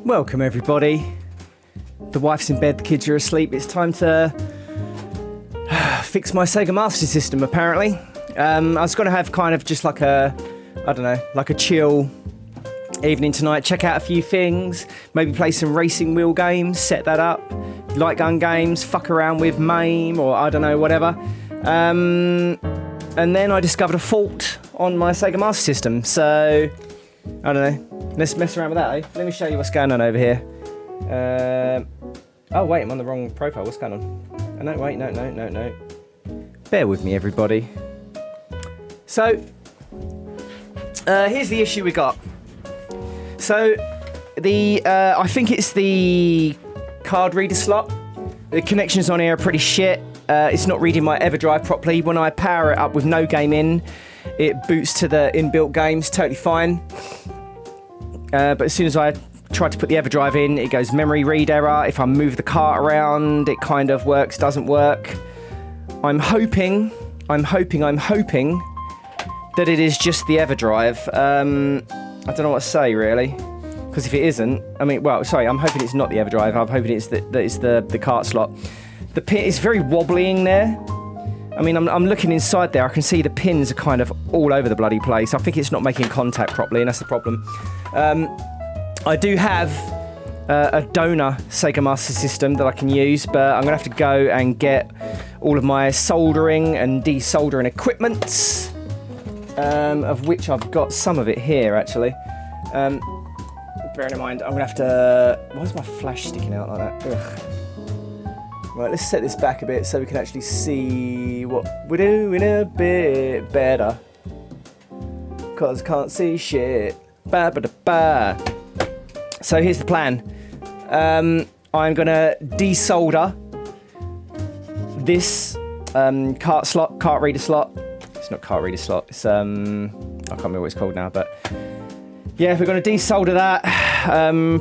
Welcome everybody. The wife's in bed, the kids are asleep. It's time to fix my Sega Master System apparently. I was going to have kind of just like a, I don't know, like a chill evening tonight, check out a few things, maybe play some racing wheel games, set that up, light gun games, fuck around with MAME or I don't know, whatever. And then I discovered a fault on my Sega Master System, so I don't know. Let's mess around with that, eh? Let me show you what's going on over here. Oh wait, I'm on the wrong profile. What's going on? No, wait, no. Bear with me, everybody. So, here's the issue we got. So, I think it's the card reader slot. The connections on here are pretty shit. It's not reading my EverDrive properly. When I power it up with no game in, it boots to the inbuilt games, totally fine. But as soon as I try to put the EverDrive in, it goes memory read error. If I move the cart around, it kind of works, doesn't work. I'm hoping that it is just the EverDrive. I don't know what to say, really. Because if it isn't, I'm hoping it's not the EverDrive. I'm hoping it's the cart slot. The pin is very wobbly in there. I mean, I'm looking inside there. I can see the pins are kind of all over the bloody place. I think it's not making contact properly, and that's the problem. I do have a donor Sega Master System that I can use, but I'm going to have to go and get all of my soldering and desoldering equipment, of which I've got some of it here, actually. Bearing in mind, I'm going to have to... Why is my flash sticking out like that? Ugh. Right, let's set this back a bit so we can actually see what we're doing a bit better. Because I can't see shit. Ba-ba-da-ba. So here's the plan. I'm going to desolder this cart reader slot. It's not cart reader slot. It's, I can't remember what it's called now, but... Yeah, we're going to desolder that,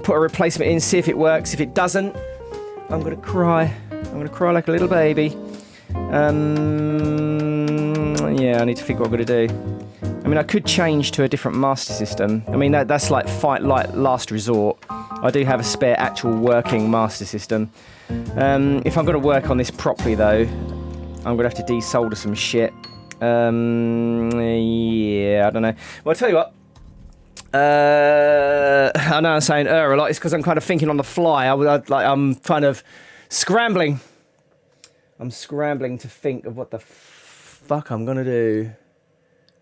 put a replacement in, see if it works. If it doesn't, I'm going to cry. I'm going to cry like a little baby. Yeah, I need to figure what I'm going to do. I mean, I could change to a different master system. I mean, that's like last resort. I do have a spare actual working master system. If I'm going to work on this properly, though, I'm going to have to desolder some shit. Yeah, I don't know. Well, I'll tell you what. I know I'm saying a lot. It's because I'm kind of thinking on the fly. I'm kind of scrambling. I'm scrambling to think of what the fuck I'm gonna do.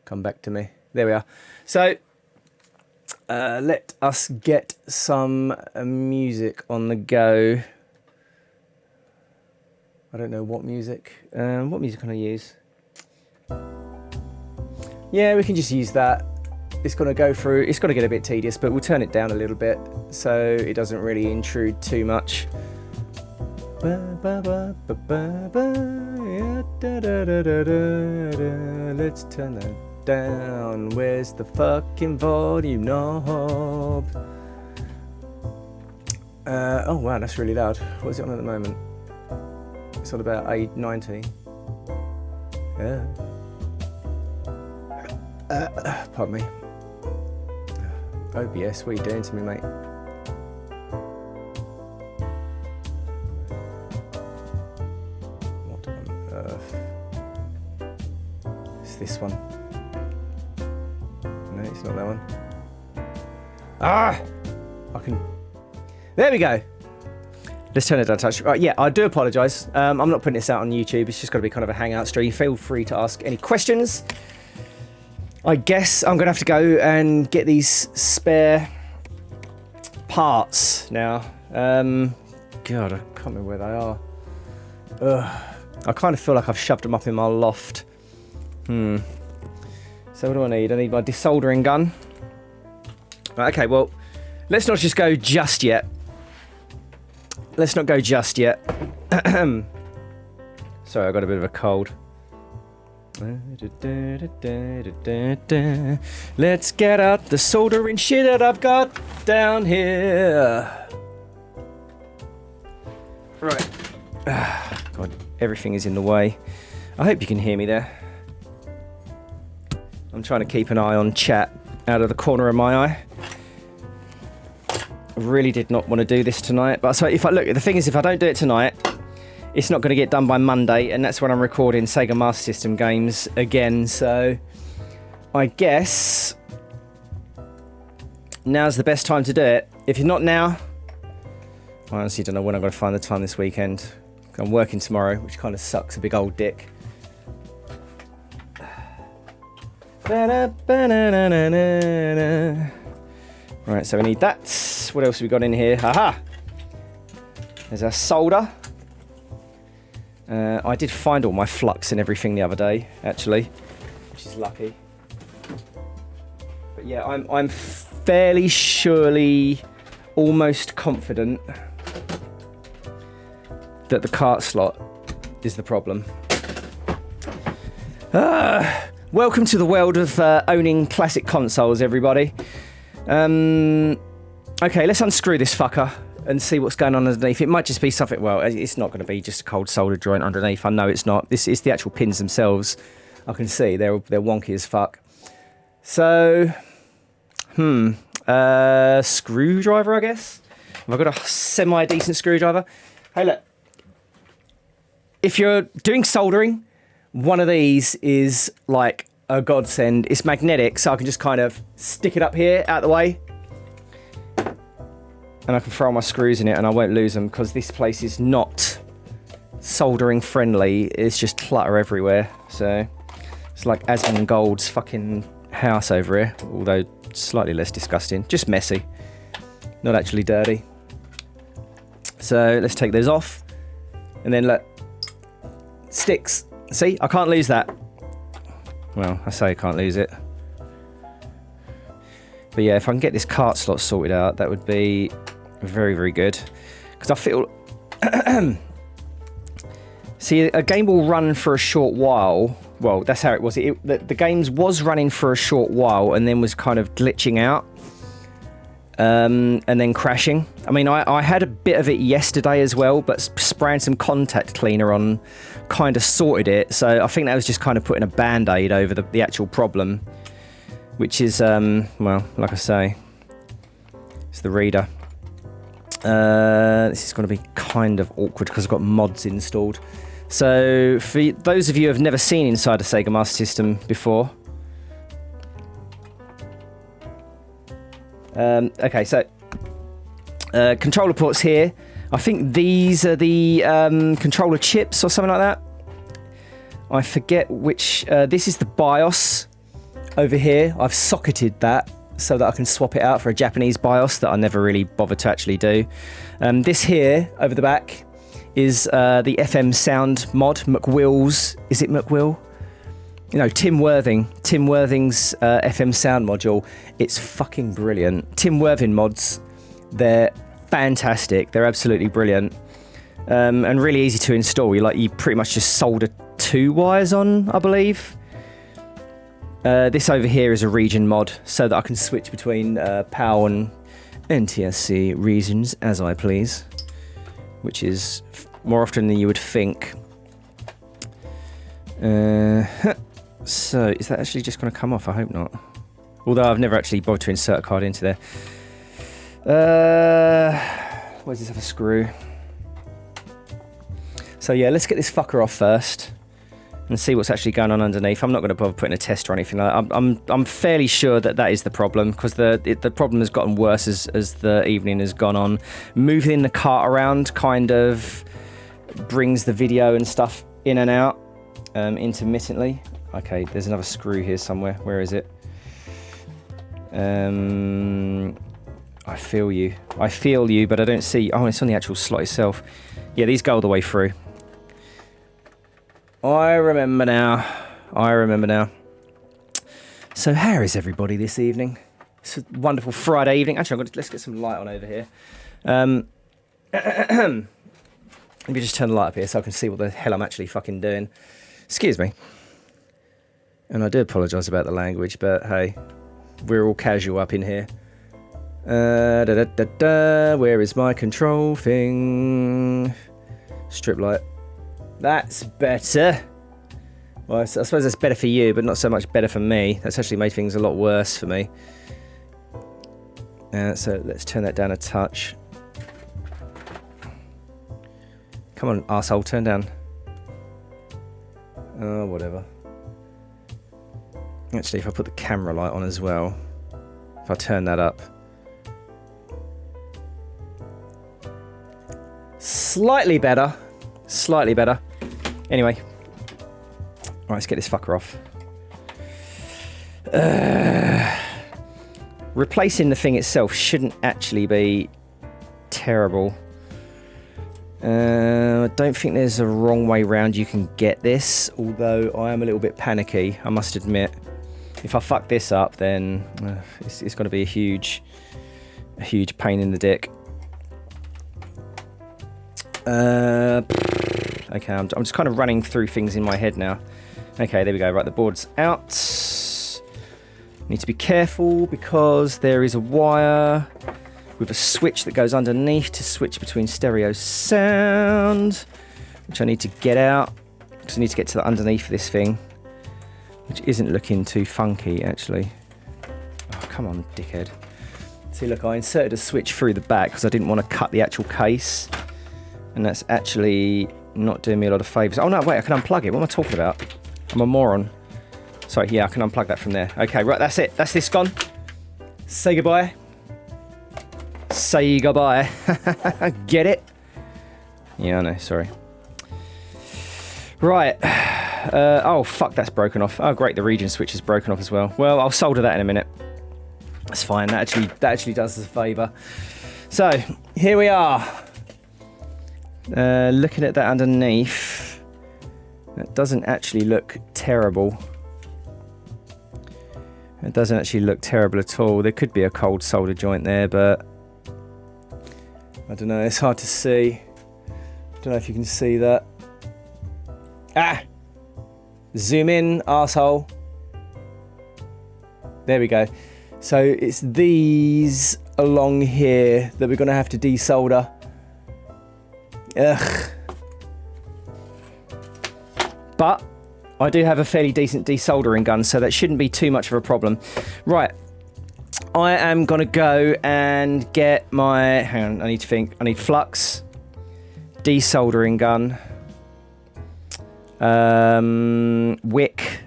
Come back to me. There we are. So let us get some music on the go. I don't know what music. What music can I use? Yeah, we can just use that. It's going to go through, it's going to get a bit tedious, but we'll turn it down a little bit so it doesn't really intrude too much. Let's turn that down. Where's the fucking volume knob? Oh wow, that's really loud. What is it on at the moment? It's on about 890. Yeah. Pardon me. OBS, what are you doing to me, mate? What on earth? It's this one. No, it's not that one. Ah! I can... There we go! Let's turn it down a touch. Right, yeah, I do apologise. I'm not putting this out on YouTube. It's just got to be kind of a hangout stream. Feel free to ask any questions. I guess I'm going to have to go and get these spare parts now. God, I can't remember where they are. Ugh. I kind of feel like I've shoved them up in my loft. So what do I need? I need my desoldering gun. Right, okay, well, let's not just go just yet. Let's not go just yet. Sorry, I got a bit of a cold. Let's get out the soldering shit that I've got down here. Right. God, everything is in the way. I hope you can hear me there. I'm trying to keep an eye on chat out of the corner of my eye. really did not want to do this tonight. But so the thing is, if I don't do it tonight, it's not going to get done by Monday, and that's when I'm recording Sega Master System games again. So I guess now's the best time to do it. If you're not now, I honestly don't know when I'm going to find the time this weekend. I'm working tomorrow, which kind of sucks, a big old dick. Right, so we need that. What else have we got in here? Haha! There's our solder. I did find all my flux and everything the other day, actually, which is lucky. But yeah, I'm fairly surely, almost confident that the cart slot is the problem. Welcome to the world of owning classic consoles, everybody. Okay, let's unscrew this fucker and see what's going on underneath. It might just be something, well, it's not going to be just a cold solder joint underneath. I know it's not. This is the actual pins themselves. I can see they're wonky as fuck. So, screwdriver, I guess. Have I got a semi-decent screwdriver? Hey, look. If you're doing soldering, one of these is like a godsend. It's magnetic, so I can just kind of stick it up here, out the way. And I can throw my screws in it and I won't lose them, because this place is not soldering friendly. It's just clutter everywhere. So it's like Asmongold's fucking house over here, although slightly less disgusting. Just messy, not actually dirty. So let's take those off. And then look, sticks. See, I can't lose that. Well, I say I can't lose it. But yeah, if I can get this cart slot sorted out, that would be very, very good. Because I feel... See, a game will run for a short while. Well, that's how it was. The games was running for a short while and then was kind of glitching out. And then crashing. I mean, I had a bit of it yesterday as well, but spraying some contact cleaner on kind of sorted it. So I think that was just kind of putting a band-aid over the actual problem, which is, well, like I say, it's the reader. This is going to be kind of awkward because I've got mods installed. So for those of you who have never seen inside a Sega Master System before, okay, so controller ports here. I think these are the controller chips or something like that. I forget which. This is the BIOS over here. I've socketed that so that I can swap it out for a Japanese BIOS that I never really bothered to actually do. This here over the back is the FM sound mod, McWill's. Is it McWill? You know, Tim Worthing. Tim Worthing's FM sound module. It's fucking brilliant. Tim Worthing mods, they're fantastic. They're absolutely brilliant. And really easy to install. You pretty much just solder 2 wires on, I believe. This over here is a region mod, so that I can switch between PAL and NTSC regions as I please, which is more often than you would think. So, is that actually just going to come off? I hope not. Although I've never actually bothered to insert a card into there. Where's this other screw? So yeah, let's get this fucker off first and see what's actually going on underneath. I'm not going to bother putting a test or anything like that. I'm fairly sure that is the problem, because the problem has gotten worse as the evening has gone on. Moving the cart around kind of brings the video and stuff in and out intermittently. Okay, there's another screw here somewhere. Where is it? I feel you. I feel you, but I don't see... Oh, it's on the actual slot itself. Yeah, these go all the way through. I remember now. So how is everybody this evening? It's a wonderful Friday evening. Actually, let's get some light on over here. Let me just turn the light up here so I can see what the hell I'm actually fucking doing. Excuse me. And I do apologise about the language, but hey, we're all casual up in here. Where is my control thing? Strip light. That's better. Well, I suppose that's better for you, but not so much better for me. That's actually made things a lot worse for me. So let's turn that down a touch. Come on, arsehole, turn down. Oh, whatever. Actually, if I put the camera light on as well, if I turn that up. Slightly better. Slightly better. Anyway. Right, let's get this fucker off. Replacing the thing itself shouldn't actually be terrible. I don't think there's a wrong way round you can get this, although I am a little bit panicky, I must admit. If I fuck this up, then it's going to be a huge pain in the dick. Okay, I'm just kind of running through things in my head now. Okay, there we go. Right, the board's out. Need to be careful because there is a wire with a switch that goes underneath to switch between stereo sound, which I need to get out because I need to get to the underneath of this thing, which isn't looking too funky actually. Oh, come on, dickhead. See, look, I inserted a switch through the back because I didn't want to cut the actual case, and that's actually not doing me a lot of favours. Oh no, wait, I can unplug it. What am I talking about? I'm a moron. Sorry, yeah, I can unplug that from there. Okay, right, that's it. That's this gone. Say goodbye. Say goodbye. Get it? Yeah, I know, sorry. Right. Oh, fuck, that's broken off. Oh, great, the region switch is broken off as well. Well, I'll solder that in a minute. That's fine, that actually does us a favour. So, here we are. Looking at that underneath. That doesn't actually look terrible. It doesn't actually look terrible at all. There could be a cold solder joint there, but I don't know, it's hard to see. Don't know if you can see that. Ah! Zoom in, arsehole. There we go. So it's these along here that we're going to have to desolder. Ugh. But I do have a fairly decent desoldering gun, so that shouldn't be too much of a problem. Right. I am going to go and get my... Hang on, I need to think. I need flux, desoldering gun, wick.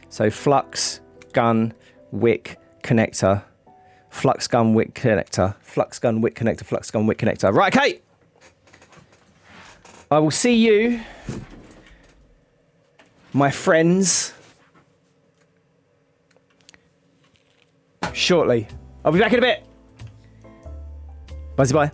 So flux, gun, wick, connector. Flux, gun, wick, connector. Flux, gun, wick, connector. Flux, gun, wick, connector. Right, okay. I will see you, my friends, shortly. I'll be back in a bit. Bye-bye.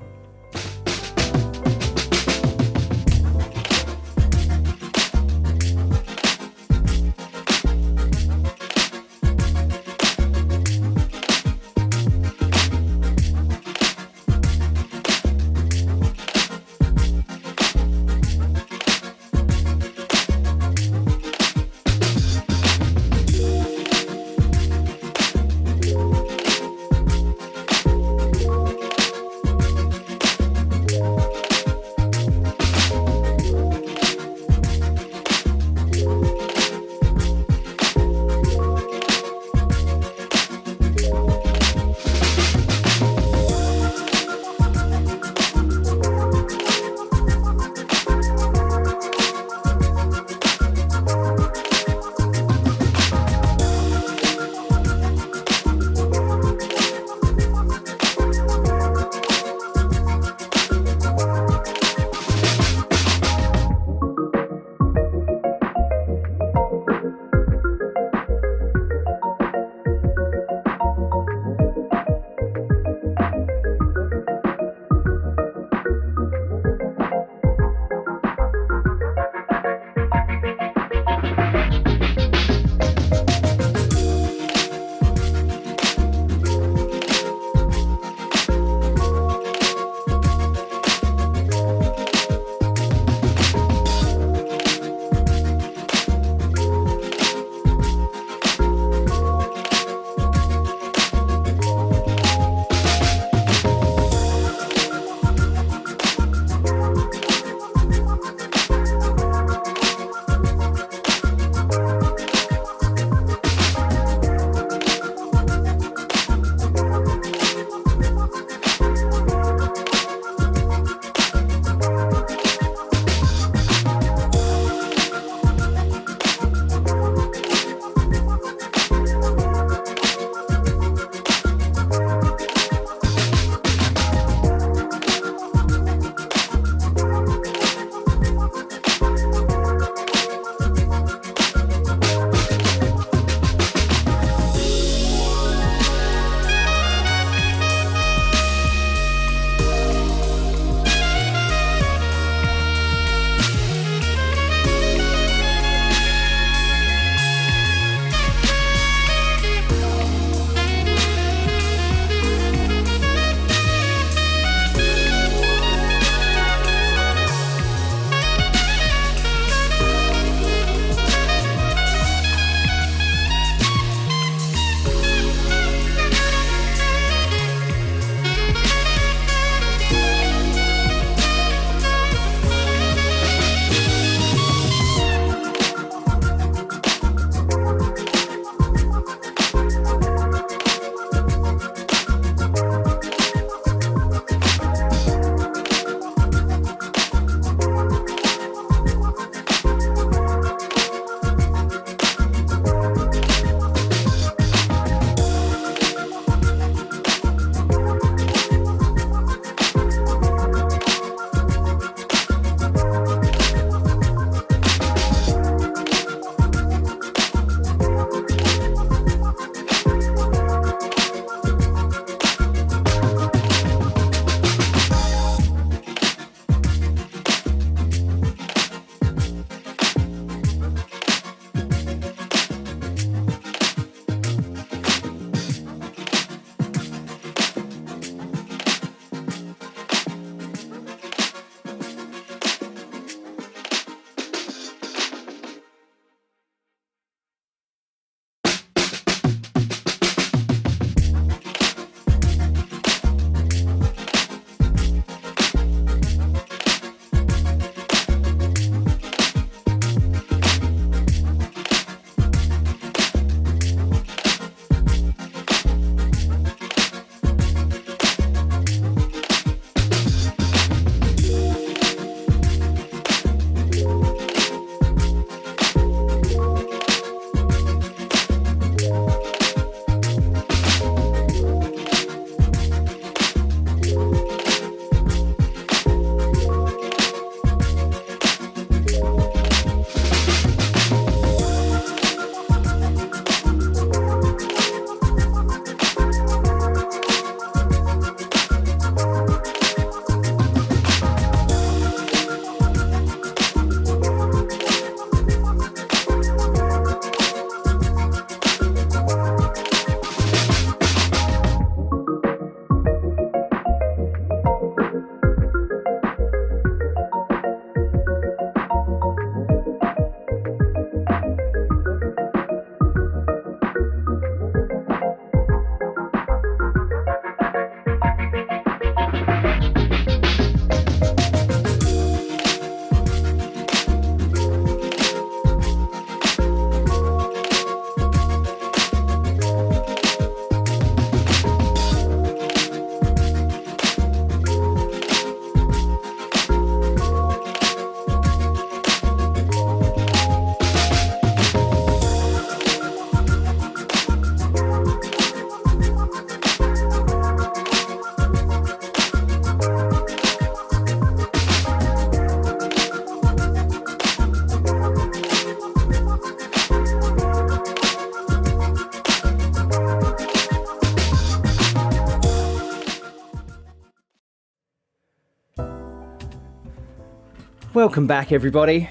Welcome back, everybody.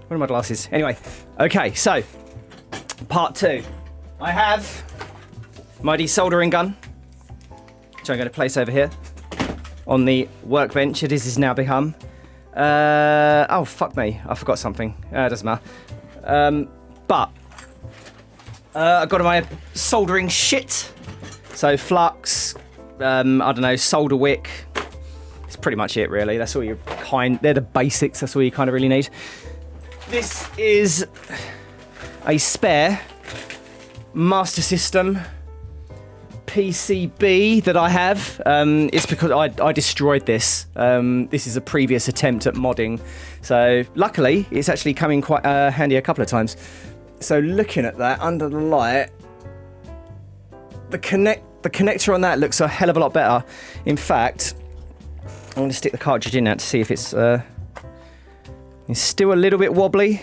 Where are my glasses? Anyway, okay, so part 2. I have my desoldering gun, which I'm going to place over here on the workbench. It is now become. Oh, fuck me. I forgot something. It doesn't matter. But I've got my soldering shit. So flux, I don't know, solder wick. It's pretty much it, really. That's all they're the basics. That's all you kind of really need. This is a spare Master System PCB that I have. It's because I destroyed this. This is a previous attempt at modding. So luckily, it's actually come in quite handy a couple of times. So looking at that under the light, the connector on that looks a hell of a lot better. In fact, I'm going to stick the cartridge in now to see if it's still a little bit wobbly.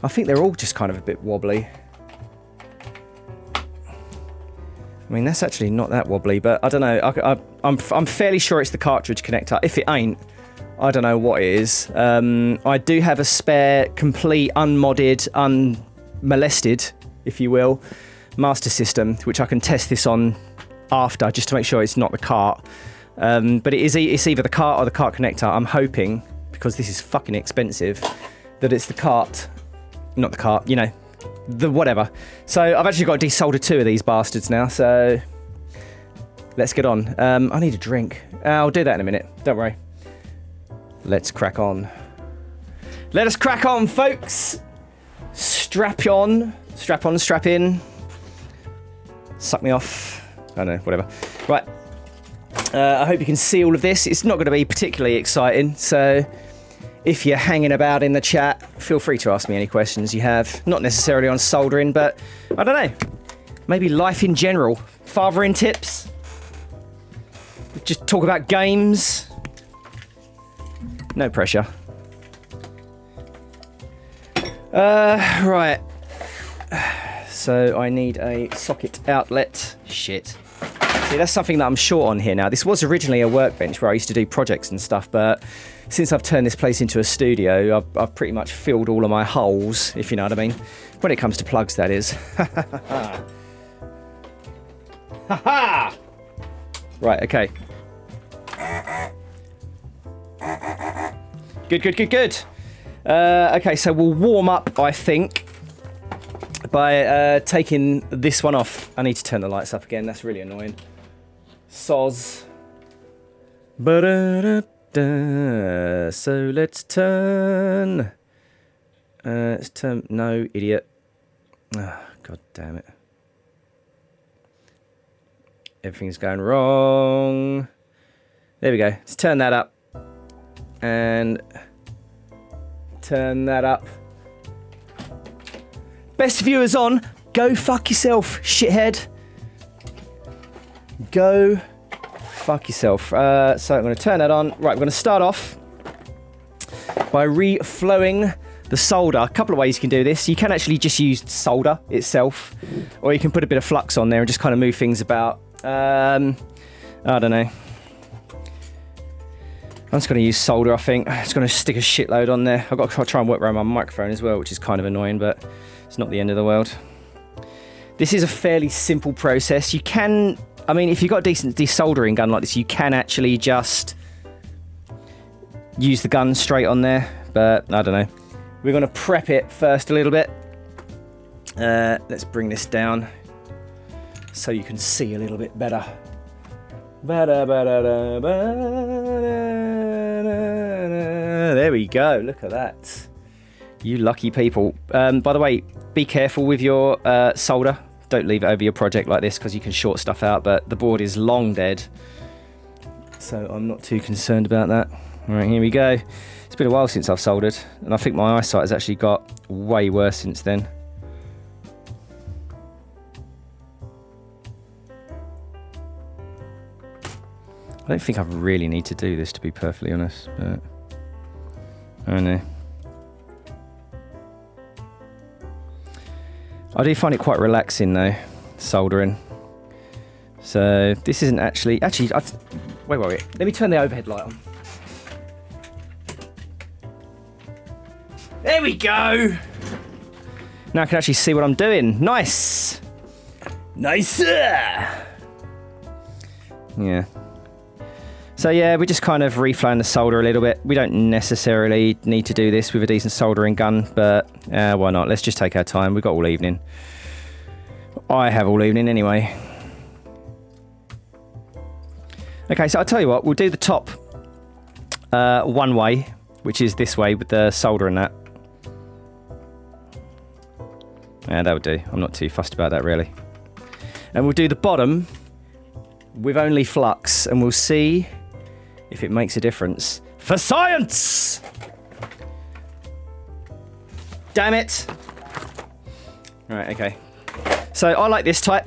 I think they're all just kind of a bit wobbly. I mean, that's actually not that wobbly, but I don't know. I'm fairly sure it's the cartridge connector. If it ain't, I don't know what it is. I do have a spare, complete, unmodded, unmolested, if you will, Master System, which I can test this on after, just to make sure it's not the cart. But it's either the cart or the cart connector. I'm hoping, because this is fucking expensive, that it's the cart, not the cart, you know, the whatever. So I've actually got to desolder 2 of these bastards now, so let's get on. I need a drink. I'll do that in a minute, don't worry. Let's crack on. Let us crack on, folks. Strap on, strap in. Suck me off. I don't know, whatever. Right. I hope you can see all of this. It's not going to be particularly exciting, so if you're hanging about in the chat, feel free to ask me any questions you have. Not necessarily on soldering, but I don't know. Maybe life in general. Fathering tips. Just talk about games. No pressure. Right. So I need a socket outlet. Shit. See, that's something that I'm short on here now. This was originally a workbench where I used to do projects and stuff, but since I've turned this place into a studio, I've pretty much filled all of my holes, if you know what I mean. When it comes to plugs, that is. Ha-ha! Right, okay. Good. Okay, so we'll warm up, I think, by taking this one off. I need to turn the lights up again. That's really annoying. Soz. Ba-da-da-da. So let's turn. No, idiot. Oh, God damn it. Everything's going wrong. There we go. Let's turn that up. And turn that up. Best viewers on. Go fuck yourself, shithead. Go fuck yourself. So I'm going to turn that on. Right, we're going to start off by reflowing the solder. A couple of ways you can do this. You can actually just use solder itself, or you can put a bit of flux on there and just kind of move things about. I don't know. I'm just going to use solder, I think. I'm just going to stick a shitload on there. I've got to try and work around my microphone as well, which is kind of annoying, but it's not the end of the world. This is a fairly simple process. You can, I mean, if you've got a decent desoldering gun like this, you can actually just use the gun straight on there, but I don't know. We're going to prep it first a little bit. Let's bring this down so you can see a little bit better. There we go. Look at that. You lucky people. By the way, be careful with your solder. Don't leave it over your project like this because you can short stuff out, but the board is long dead. So I'm not too concerned about that. All right, here we go. It's been a while since I've soldered, and I think my eyesight has actually got way worse since then. I don't think I really need to do this, to be perfectly honest, but I don't know. I do find it quite relaxing though, soldering. So this isn't actually, wait. Let me turn the overhead light on. There we go. Now I can actually see what I'm doing. Nice. Nicer. Yeah. So yeah, we're just kind of reflowing the solder a little bit. We don't necessarily need to do this with a decent soldering gun, but why not? Let's just take our time. We've got all evening. I have all evening anyway. Okay, so I'll tell you what, we'll do the top one way, which is this way with the solder and that. Yeah, that would do. I'm not too fussed about that really. And we'll do the bottom with only flux, and we'll see if it makes a difference. For science! Damn it! Right, okay. So I like this type.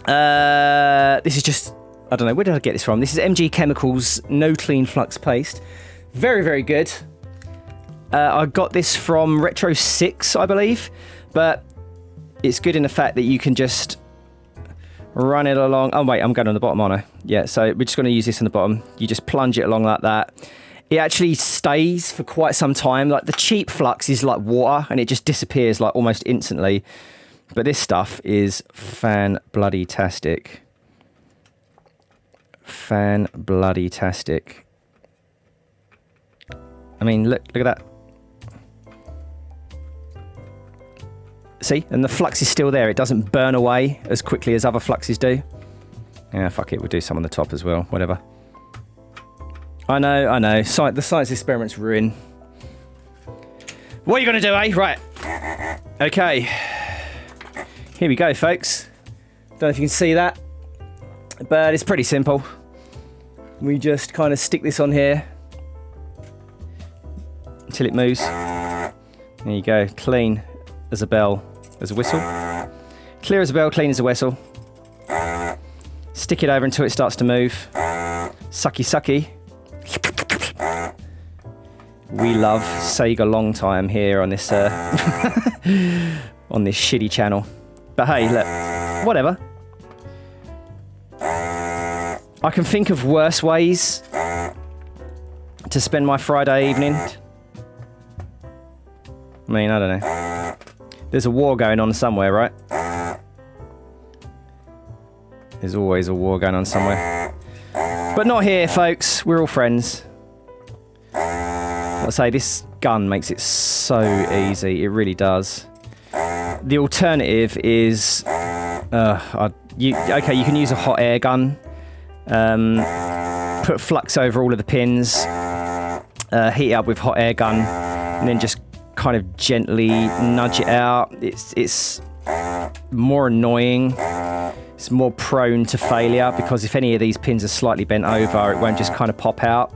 This is just, I don't know, where did I get this from? This is MG Chemicals No Clean Flux Paste. Very, very good. I got this from Retro 6, I believe. But it's good in the fact that you can just run it along. Oh, wait, I'm going on the bottom, aren't I? Yeah, so we're just going to use this on the bottom. You just plunge it along like that. It actually stays for quite some time. Like the cheap flux is like water and it just disappears like almost instantly. But this stuff is fan-bloody-tastic. Fan-bloody-tastic. I mean, look at that. See? And the flux is still there. It doesn't burn away as quickly as other fluxes do. Yeah, fuck it. We'll do some on the top as well. Whatever. I know. The science experiment's ruined. What are you going to do, eh? Right. Okay. Here we go, folks. Don't know if you can see that, but it's pretty simple. We just kind of stick this on here until it moves. There you go. Clean as a bell, as a whistle. Clear as a bell, clean as a whistle. Stick it over until it starts to move. Sucky, sucky. We love Sega long time here on this on this shitty channel. But hey, look, whatever. I can think of worse ways to spend my Friday evening. I mean, I don't know. There's a war going on somewhere, right? There's always a war going on somewhere. But not here, folks. We're all friends. I'll say this gun makes it so easy. It really does. The alternative is, you can use a hot air gun. Put flux over all of the pins. Heat it up with hot air gun, and then just kind of gently nudge it out. It's more annoying. It's more prone to failure because if any of these pins are slightly bent over, it won't just kind of pop out.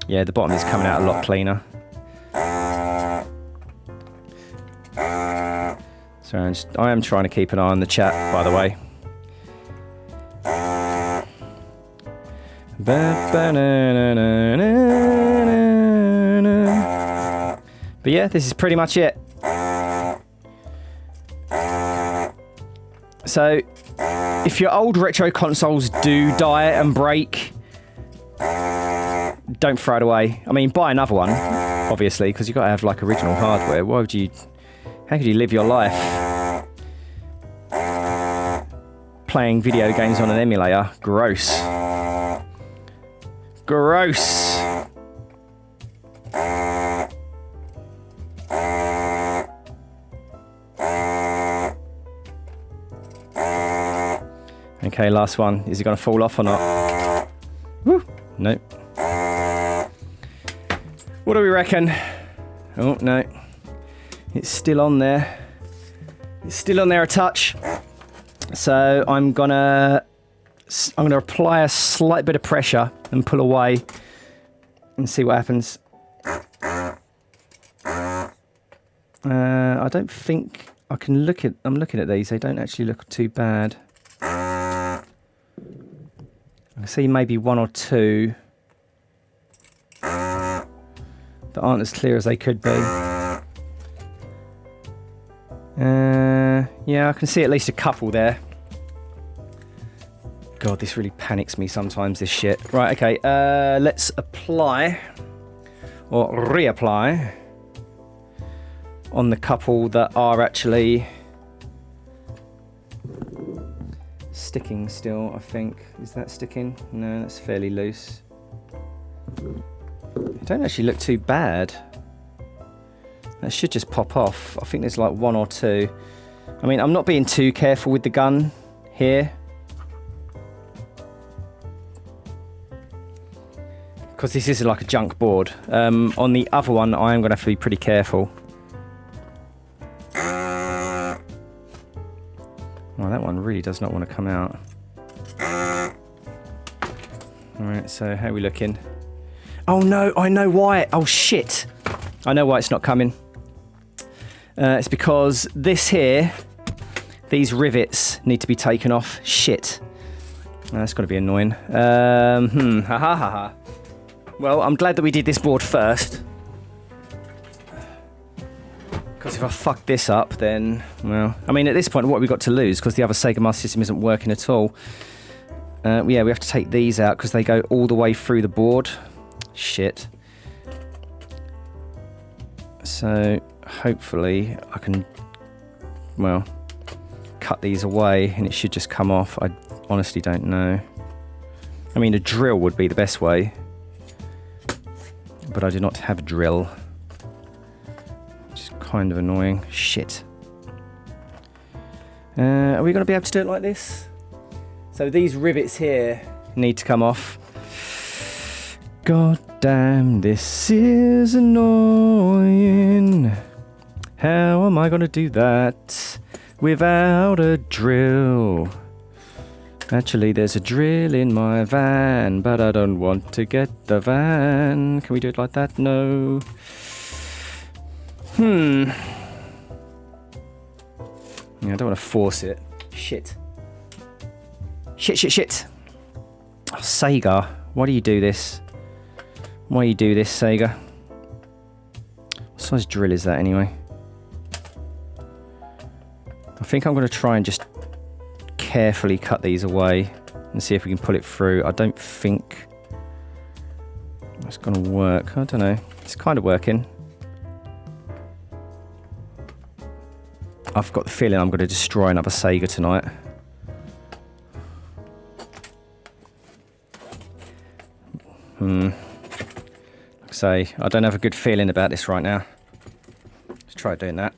Yeah, the bottom is coming out a lot cleaner. So I am trying to keep an eye on the chat, by the way. But yeah, this is pretty much it. So, if your old retro consoles do die and break, don't throw it away. I mean, buy another one, obviously, because you've got to have like original hardware. How could you live your life playing video games on an emulator? Gross. Gross. Okay, last one. Is it going to fall off or not? Woo! Nope. What do we reckon? Oh, no. It's still on there. It's still on there a touch. So I'm gonna apply a slight bit of pressure and pull away and see what happens. I don't think I can look at. I'm looking at these. They don't actually look too bad. I see maybe one or two that aren't as clear as they could be. Yeah, I can see at least a couple there. God, this really panics me sometimes, this shit. Right, okay, let's apply or reapply on the couple that are actually sticking still, I think. Is that sticking? No, that's fairly loose. They don't actually look too bad. That should just pop off. I think there's like one or two. I mean, I'm not being too careful with the gun here, because this is like a junk board. On the other one, I am going to have to be pretty careful. Well, that one really does not want to come out. Alright, so how are we looking? Oh no, I know why. Oh shit. I know why it's not coming. It's because this here, these rivets need to be taken off. Shit. That's got to be annoying. Ha ha ha ha. Well, I'm glad that we did this board first. Because if I fuck this up, then, well, I mean, at this point, what have we got to lose? Because the other Sega Master System isn't working at all. Yeah, we have to take these out because they go all the way through the board. Shit. So, hopefully, I can, well, cut these away and it should just come off. I honestly don't know. I mean, a drill would be the best way. But I do not have a drill. Kind of annoying. Shit. Are we going to be able to do it like this? So these rivets here need to come off. God damn, this is annoying. How am I going to do that without a drill? Actually, there's a drill in my van, but I don't want to get the van. Can we do it like that? No. Yeah, I don't want to force it. Shit. Shit. Oh, Sega, why do you do this? Why do you do this, Sega? What size drill is that, anyway? I think I'm going to try and just carefully cut these away and see if we can pull it through. I don't think it's going to work. I don't know. It's kind of working. I've got the feeling I'm going to destroy another Sega tonight. Like I say, I don't have a good feeling about this right now. Let's try doing that.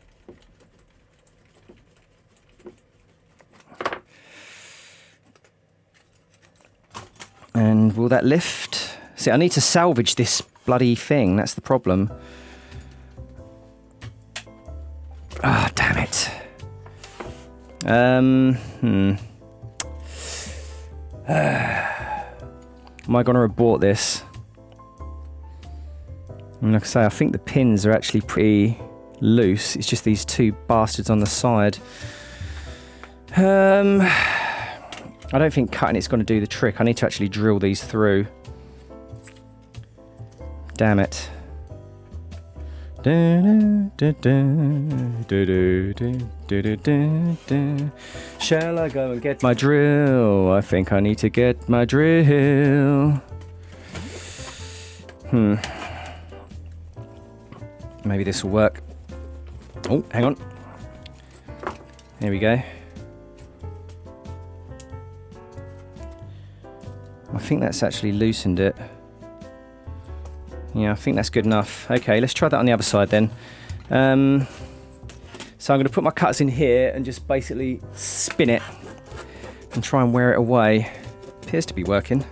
And will that lift? See, I need to salvage this bloody thing. That's the problem. Ah, damn it. Am I going to abort this? And like I say, I think the pins are actually pretty loose. It's just these two bastards on the side. I don't think cutting it's going to do the trick. I need to actually drill these through. Damn it. Shall I go and get my drill? I think I need to get my drill. Maybe this will work. Oh, hang on. Here we go. I think that's actually loosened it. Yeah, I think that's good enough. Okay, let's try that on the other side then. So I'm going to put my cutters in here and just basically spin it and try and wear it away. Appears to be working.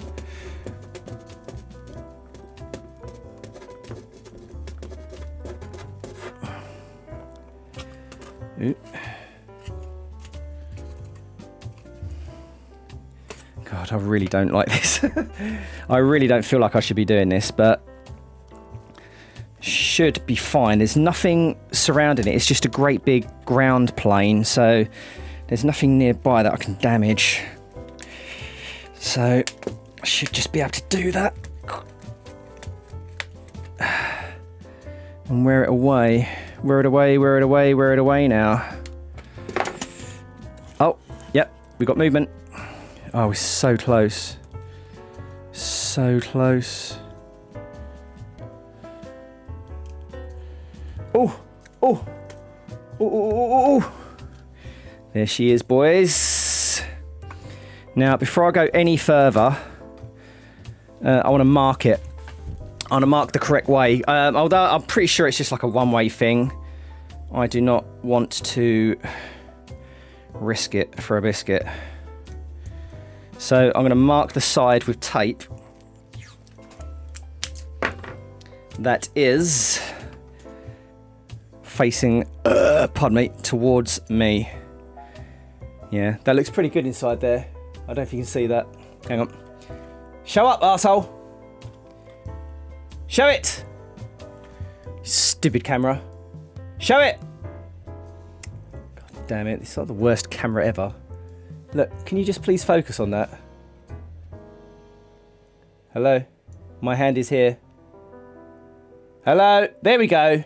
Ooh. God, I really don't like this. I really don't feel like I should be doing this, but should be fine. There's nothing surrounding it. It's just a great big ground plane, so there's nothing nearby that I can damage. So I should just be able to do that and wear it away. Wear it away now. Oh, yep, we got movement. Oh, we're so close. So close. Oh, oh, oh. There she is, boys. Now, before I go any further, I want to mark it. I want to mark the correct way. Although I'm pretty sure it's just like a one-way thing. I do not want to risk it for a biscuit. So I'm going to mark the side with tape. That is facing, pardon me, towards me. Yeah, that looks pretty good inside there. I don't know if you can see that. Hang on. Show up, arsehole. Show it. Stupid camera. Show it. God damn it, this is like the worst camera ever. Look, can you just please focus on that? Hello? My hand is here. Hello? There we go.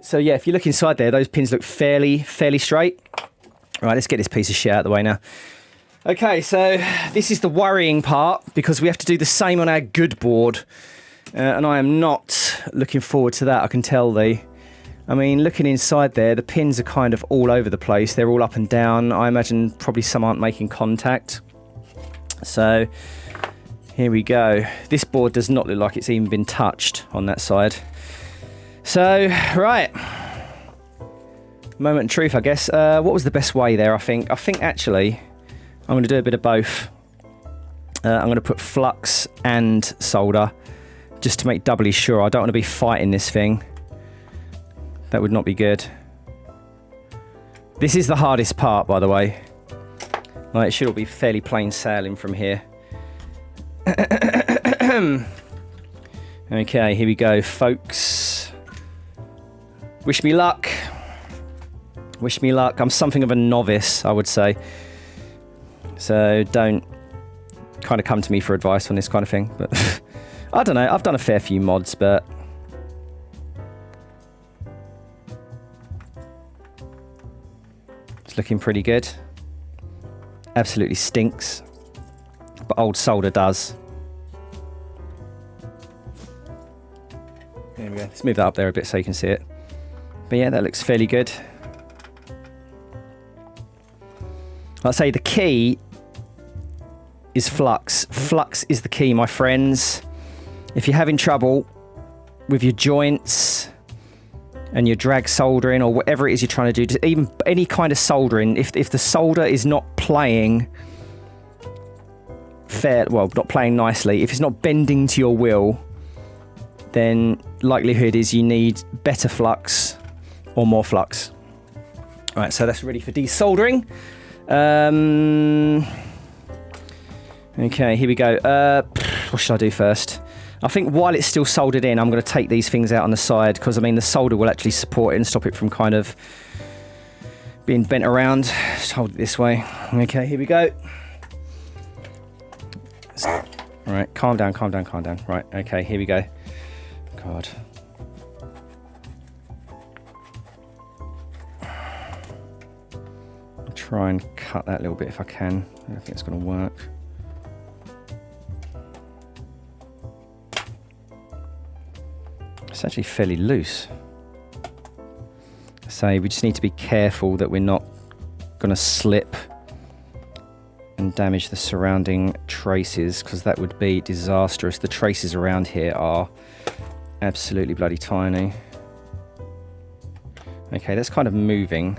So yeah, if you look inside there, those pins look fairly straight. All right, let's get this piece of shit out of the way now. Okay, so this is the worrying part because we have to do the same on our good board. And I am not looking forward to that, I can tell thee. I mean, looking inside there, the pins are kind of all over the place. They're all up and down. I imagine probably some aren't making contact. So here we go. This board does not look like it's even been touched on that side. So, right. Moment of truth, I guess. What was the best way there, I think? I think actually I'm going to do a bit of both. I'm going to put flux and solder just to make doubly sure. I don't want to be fighting this thing. That would not be good. This is the hardest part, by the way. Like, it should all be fairly plain sailing from here. Okay, here we go, folks. Wish me luck. Wish me luck. I'm something of a novice, I would say. So don't kind of come to me for advice on this kind of thing. But I don't know. I've done a fair few mods, but it's looking pretty good. Absolutely stinks, but old solder does. There we go. Let's move that up there a bit so you can see it. But yeah, that looks fairly good. I'll say the key is flux. Flux is the key, my friends. If you're having trouble with your joints and your drag soldering or whatever it is you're trying to do, even any kind of soldering, if the solder is not playing not playing nicely, if it's not bending to your will, then likelihood is you need better flux or more flux. All right, so that's ready for desoldering. Okay, here we go. What should I do first? I think while it's still soldered in, I'm going to take these things out on the side because, I mean, the solder will actually support it and stop it from kind of being bent around. Just hold it this way. Okay, here we go. All right, calm down, calm down, calm down. Right, okay, here we go. God. I'll try and cut that a little bit if I can. I don't think it's going to work. It's actually fairly loose. So we just need to be careful that we're not going to slip and damage the surrounding traces, because that would be disastrous. The traces around here are absolutely bloody tiny. Okay, that's kind of moving.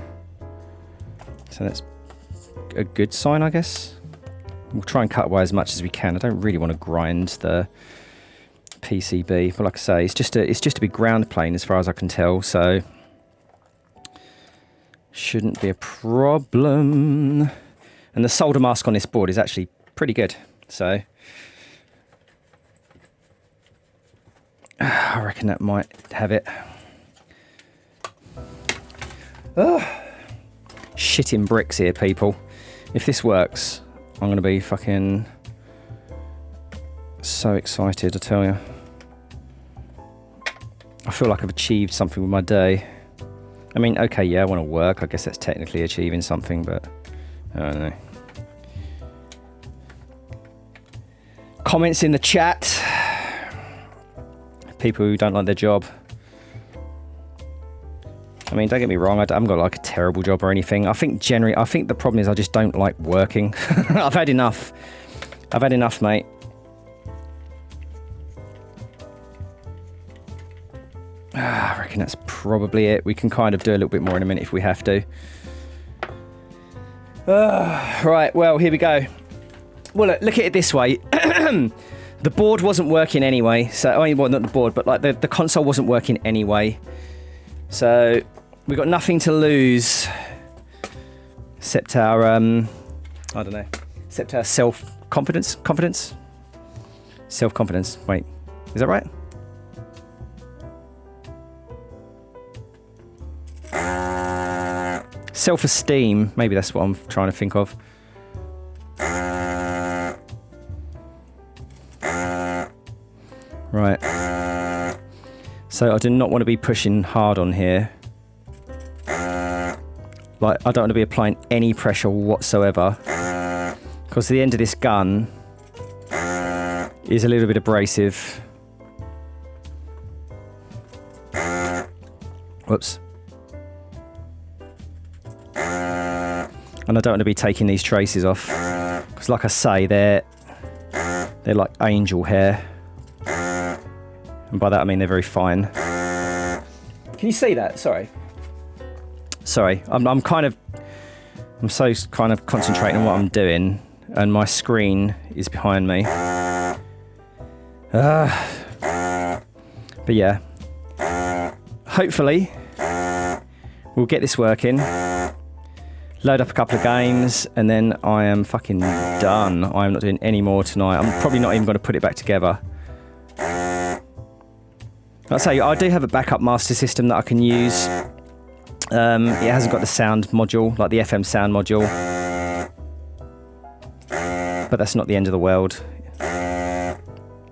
So that's a good sign, I guess. We'll try and cut away as much as we can. I don't really want to grind the PCB, but like I say, it's just a big ground plane as far as I can tell, so shouldn't be a problem. And the solder mask on this board is actually pretty good, so I reckon that might have it. Shitting bricks here, people. If this works, I'm going to be fucking so excited, I tell you. I feel like I've achieved something with my day. I mean, okay, yeah, I want to work. I guess that's technically achieving something, but I don't know. Comments in the chat. People who don't like their job. I mean, don't get me wrong, I haven't got like a terrible job or anything. I think the problem is I just don't like working. I've had enough. I've had enough, mate. I reckon that's probably it. We can kind of do a little bit more in a minute if we have to. Right, well, here we go. Well, look at it this way. The board wasn't working anyway. So, I mean, well, not the board, but like the console wasn't working anyway. So, we've got nothing to lose. Except our, I don't know. Except our self-confidence? Confidence? Self-confidence. Wait, is that right? Self-esteem. Maybe that's what I'm trying to think of. Right. So I do not want to be pushing hard on here. Like, I don't want to be applying any pressure whatsoever. Because the end of this gun is a little bit abrasive. Whoops. And I don't want to be taking these traces off. Because like I say, they're like angel hair. And by that I mean they're very fine. Can you see that? Sorry. Sorry. I'm so kind of concentrating on what I'm doing, and my screen is behind me. But yeah. Hopefully we'll get this working. Load up a couple of games, and then I am fucking done. I'm not doing any more tonight. I'm probably not even going to put it back together. I'll tell you, I do have a backup master system that I can use. It hasn't got the sound module, like the FM sound module. But that's not the end of the world.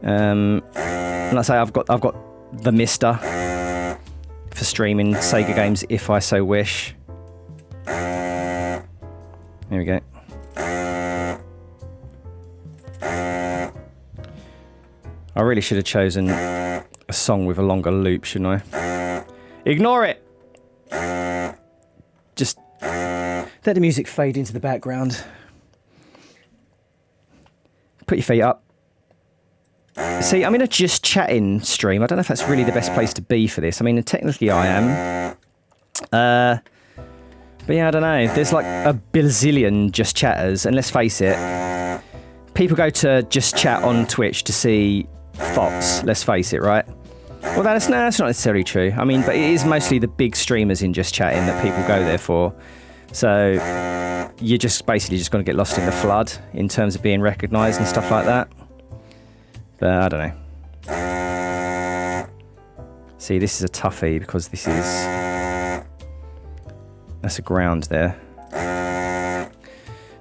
And like I say, I've got the Mister for streaming Sega games if I so wish. Here we go. I really should have chosen a song with a longer loop, shouldn't I? Ignore it! Just let the music fade into the background. Put your feet up. See, I'm in a just chatting stream. I don't know if that's really the best place to be for this. I mean, technically I am. But yeah, I don't know. There's like a bazillion just chatters, and let's face it, people go to just chat on Twitch to see Fox. Let's face it, right? Well, that's not necessarily true. I mean, but it is mostly the big streamers in just chatting that people go there for. So you're just basically just going to get lost in the flood in terms of being recognised and stuff like that. But I don't know. See, this is a toughie because this is... That's a ground there.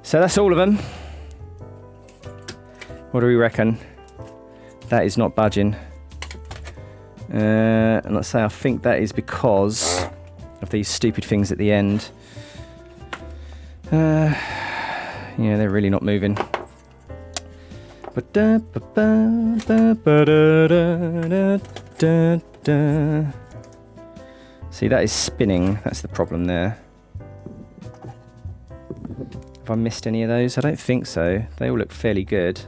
So that's all of them. What do we reckon? That is not budging. And let's say I think that is because of these stupid things at the end. Yeah, they're really not moving. See, that is spinning. That's the problem there. Have I missed any of those? I don't think so. They all look fairly good.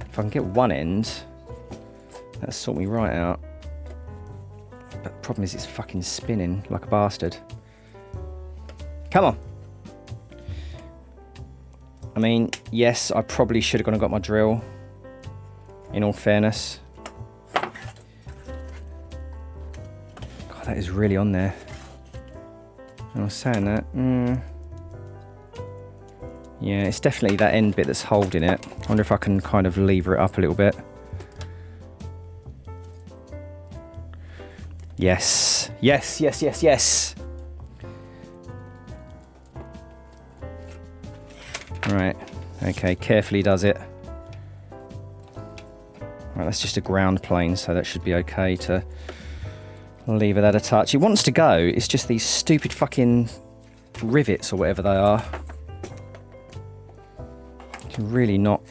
If I can get one end, that'll sort me right out. But the problem is it's fucking spinning like a bastard. Come on. I mean, yes, I probably should have gone and got my drill, in all fairness. God, that is really on there. I was saying that. Yeah, it's definitely that end bit that's holding it. I wonder if I can kind of lever it up a little bit. Yes. Yes, yes, yes, yes. Right. Okay, carefully does it. Right, that's just a ground plane, so that should be okay to lever that a touch. It wants to go, it's just these stupid fucking rivets or whatever they are. Can really not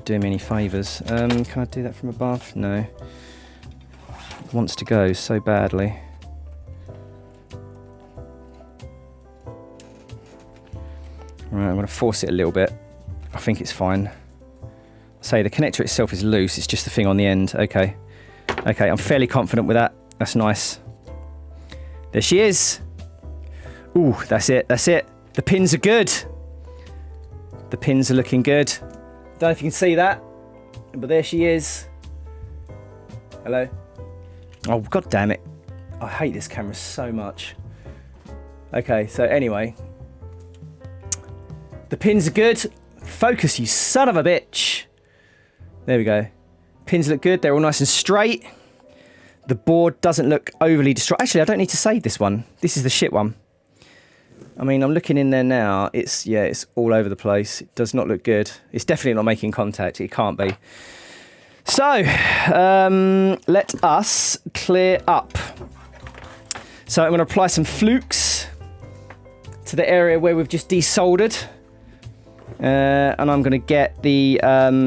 doing me any favours. Can I do that from above? No. It wants to go so badly. Right, I'm going to force it a little bit. I think it's fine. Say the connector itself is loose, it's just the thing on the end. Okay. Okay, I'm fairly confident with that. That's nice. There she is. Ooh, that's it, that's it. The pins are good. The pins are looking good. Don't know if you can see that, but there she is. Hello. Oh, god damn it. I hate this camera so much. Okay, so anyway. The pins are good. Focus, you son of a bitch. There we go. Pins look good. They're all nice and straight. The board doesn't look overly destroyed. Actually, I don't need to save this one. This is the shit one. I mean, I'm looking in there now. It's all over the place. It does not look good. It's definitely not making contact. It can't be. So, let us clear up. So I'm going to apply some flukes to the area where we've just desoldered. And I'm going to get the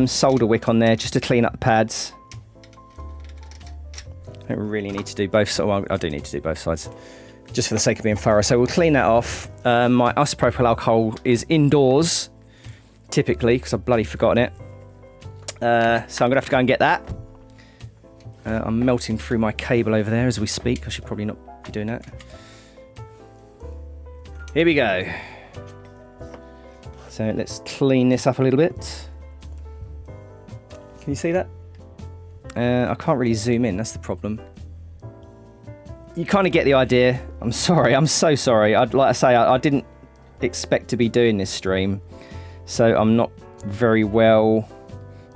solder wick on there just to clean up the pads. I don't really need to do both sides. Well, I do need to do both sides, just for the sake of being thorough. So we'll clean that off. My isopropyl alcohol is indoors, typically, because I've bloody forgotten it. So I'm going to have to go and get that. I'm melting through my cable over there as we speak. I should probably not be doing that. Here we go. So let's clean this up a little bit. Can you see that? I can't really zoom in, that's the problem. You kind of get the idea. I'm sorry, I'm so sorry. Like I say, I didn't expect to be doing this stream, so I'm not very well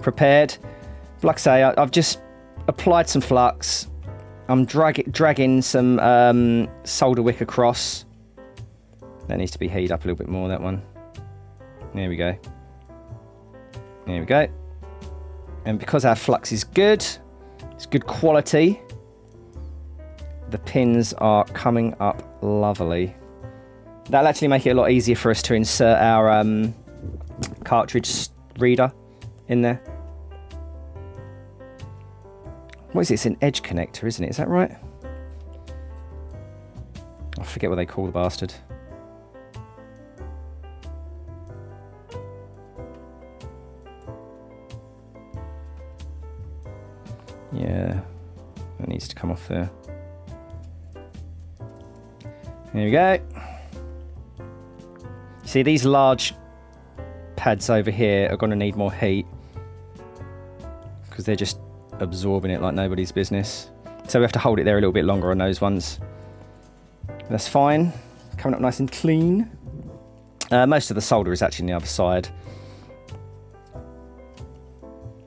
prepared. But like I say, I've just applied some flux. I'm dragging some solder wick across. That needs to be heated up a little bit more, that one. There we go. There we go. And because our flux is good, it's good quality, the pins are coming up lovely. That'll actually make it a lot easier for us to insert our cartridge reader in there. What is it? It's an edge connector, isn't it? Is that right? I forget what they call the bastard. Yeah, that needs to come off there. There we go. See, these large pads over here are going to need more heat because they're just absorbing it like nobody's business. So we have to hold it there a little bit longer on those ones. That's fine. Coming up nice and clean. Most of the solder is actually on the other side.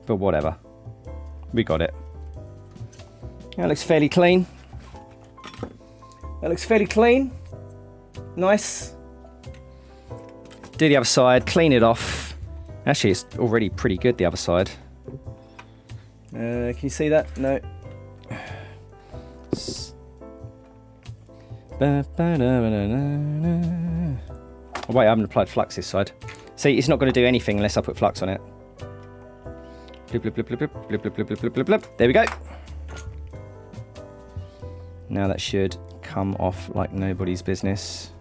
But whatever. We got it. That looks fairly clean. That looks fairly clean. Nice. Do the other side, clean it off. Actually, it's already pretty good, the other side. Can you see that? No. Oh, wait, I haven't applied flux this side. See, it's not going to do anything unless I put flux on it. Blip, blip, blip, blip, blip, blip, blip, blip, blip, blip, blip. There we go. Now that should come off like nobody's business.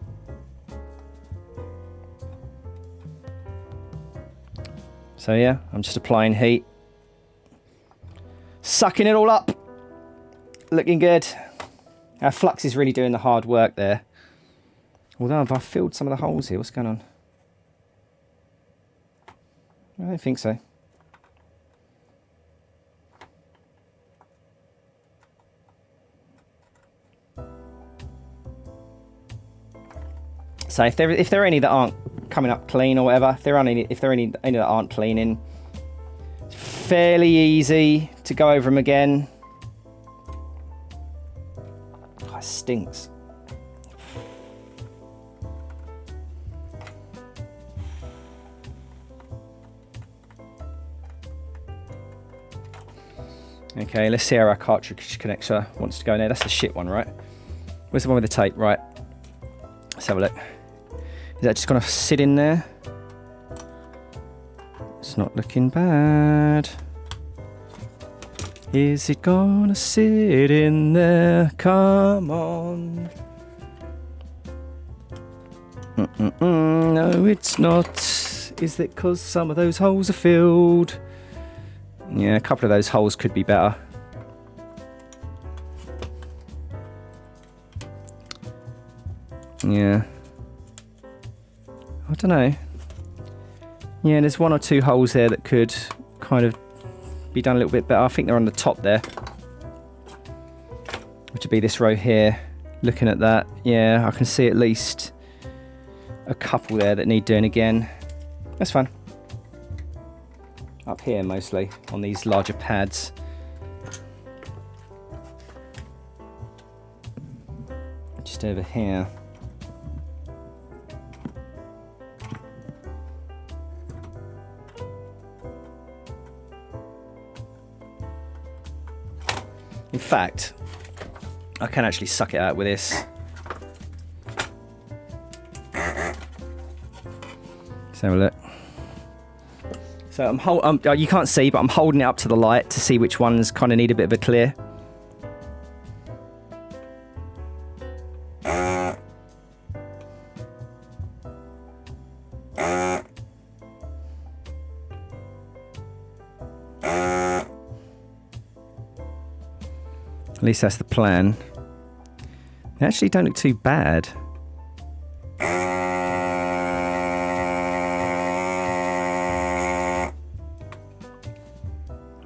So yeah, I'm just applying heat. Sucking it all up. Looking good. Our flux is really doing the hard work there. Although, have I filled some of the holes here? What's going on? I don't think so. So if there are any that aren't coming up clean or whatever, if there are any that aren't cleaning, it's fairly easy to go over them again. Oh, it stinks. Okay, let's see how our cartridge connector wants to go in there. That's the shit one, right? Where's the one with the tape? Right. Let's have a look. Is that just going to sit in there? It's not looking bad. Is it gonna sit in there? Come on. No, it's not. Is it because some of those holes are filled? Yeah, a couple of those holes could be better. Yeah. I don't know. Yeah, there's one or two holes there that could kind of be done a little bit better. I think they're on the top there, which would be this row here. Looking at that, yeah, I can see at least a couple there that need doing again. That's fine. Up here mostly, on these larger pads. Just over here. In fact, I can actually suck it out with this. Let's have a look. So you can't see, but I'm holding it up to the light to see which ones kind of need a bit of a clear. At least that's the plan. They actually don't look too bad.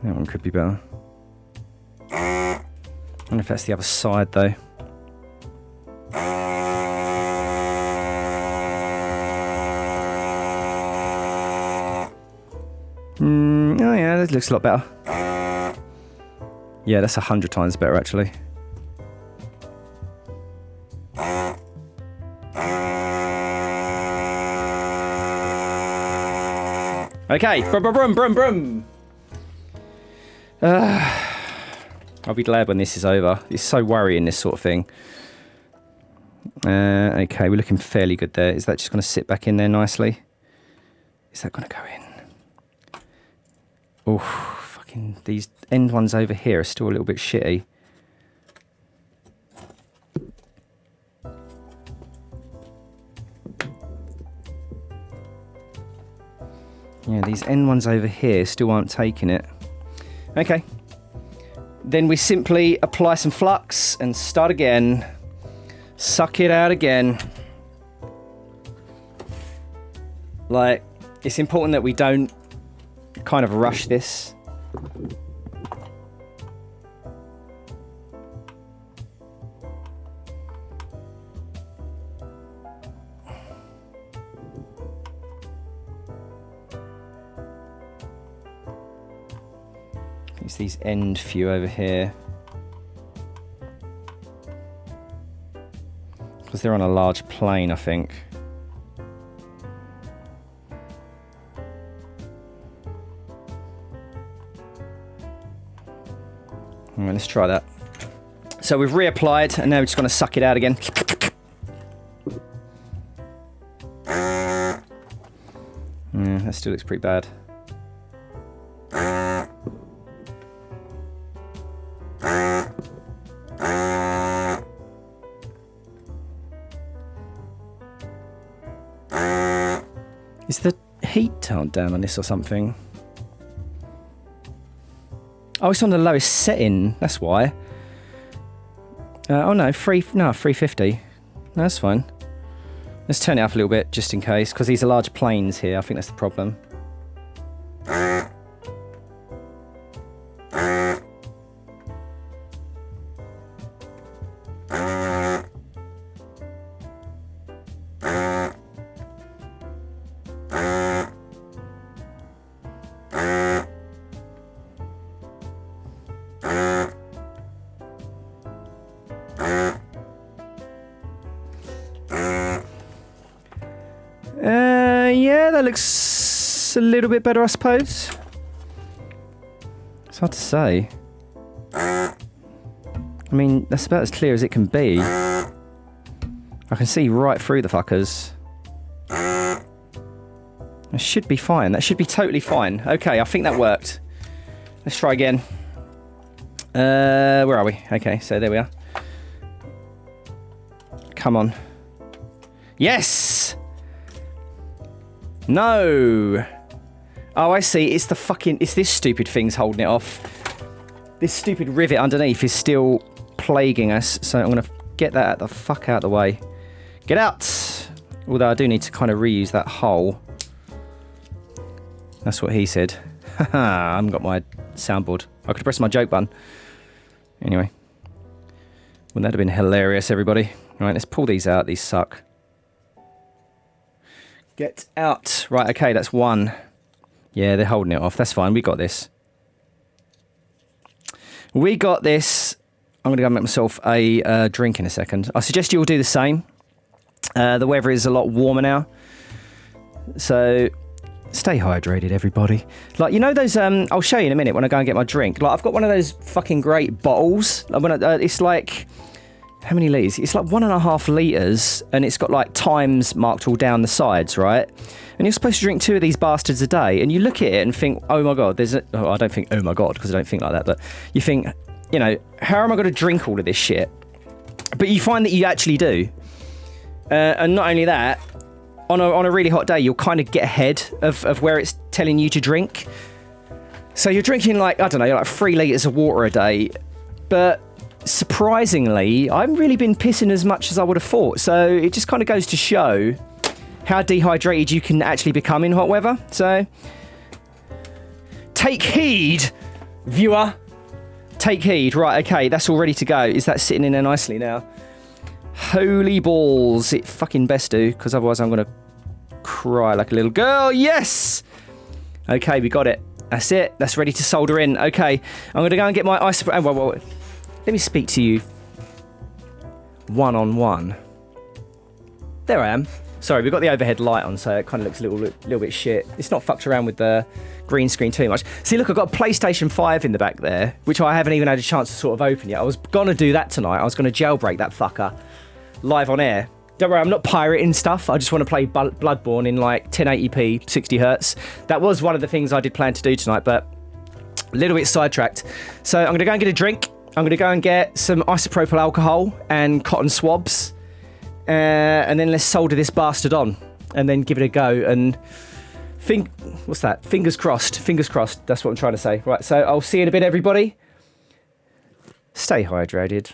That one could be better. I wonder if that's the other side though. Oh yeah, that looks a lot better. Yeah, that's 100 times better actually. Okay, brum brum brum brum. I'll be glad when this is over. It's so worrying, this sort of thing. Okay, we're looking fairly good there. Is that just going to sit back in there nicely? Is that going to go in? Oh, fucking these end ones over here are still a little bit shitty. Yeah, these end ones over here still aren't taking it. Okay. Then we simply apply some flux and start again. Suck it out again. Like, it's important that we don't kind of rush this. It's these end few over here. Because they're on a large plane, I think. All right, let's try that. So we've reapplied, and now we're just going to suck it out again. Yeah, that still looks pretty bad. Is the heat turned down on this or something? Oh, it's on the lowest setting. That's why. Oh no, 350. No, that's fine. Let's turn it up a little bit just in case, because these are large planes here. I think that's the problem. Yeah, that looks a little bit better, I suppose. It's hard to say. I mean, that's about as clear as it can be. I can see right through the fuckers. Let's should be fine. That should be totally fine. Okay, I think that worked. Let's try again. Where are we? Okay, so there we are. Come on. Yes! No! Oh, I see. It's this stupid thing's holding it off. This stupid rivet underneath is still plaguing us. So I'm going to get that the fuck out of the way. Get out! Although I do need to kind of reuse that hole. That's what he said. Haha, I haven't got my soundboard. I could press my joke button. Anyway. Wouldn't that have been hilarious, everybody? Right, let's pull these out. These suck. Get out. Right, okay, that's one. Yeah, they're holding it off. That's fine. We got this. We got this. I'm going to go make myself a drink in a second. I suggest you all do the same. The weather is a lot warmer now. So, stay hydrated, everybody. Like, you know those... I'll show you in a minute when I go and get my drink. Like, I've got one of those fucking great bottles. It's like... How many litres? It's like 1.5 litres, and it's got, like, times marked all down the sides, right? And you're supposed to drink 2 of these bastards a day, and you look at it and think, oh, my God, there's a... Oh, I don't think, oh, my God, because I don't think like that, but you think, you know, how am I going to drink all of this shit? But you find that you actually do. And not only that, on a really hot day, you'll kind of get ahead of where it's telling you to drink. So you're drinking, like, I don't know, like 3 litres of water a day, but... Surprisingly, I haven't really been pissing as much as I would have thought. So it just kind of goes to show how dehydrated you can actually become in hot weather. So take heed, viewer. Take heed. Right, okay, that's all ready to go. Is that sitting in there nicely now? Holy balls. It fucking best do, because otherwise I'm going to cry like a little girl. Yes! Okay, we got it. That's it. That's ready to solder in. Okay, I'm going to go and get my ice... Well, let me speak to you one-on-one. There I am. Sorry, we've got the overhead light on, so it kind of looks a little bit shit. It's not fucked around with the green screen too much. See, look, I've got a PlayStation 5 in the back there, which I haven't even had a chance to sort of open yet. I was going to do that tonight. I was going to jailbreak that fucker live on air. Don't worry, I'm not pirating stuff. I just want to play Bloodborne in like 1080p, 60 hertz. That was one of the things I did plan to do tonight, but a little bit sidetracked. So I'm going to go and get a drink. I'm going to go and get some isopropyl alcohol and cotton swabs. And then let's solder this bastard on. And then give it a go. And what's that? Fingers crossed. Fingers crossed. That's what I'm trying to say. Right, so I'll see you in a bit, everybody. Stay hydrated.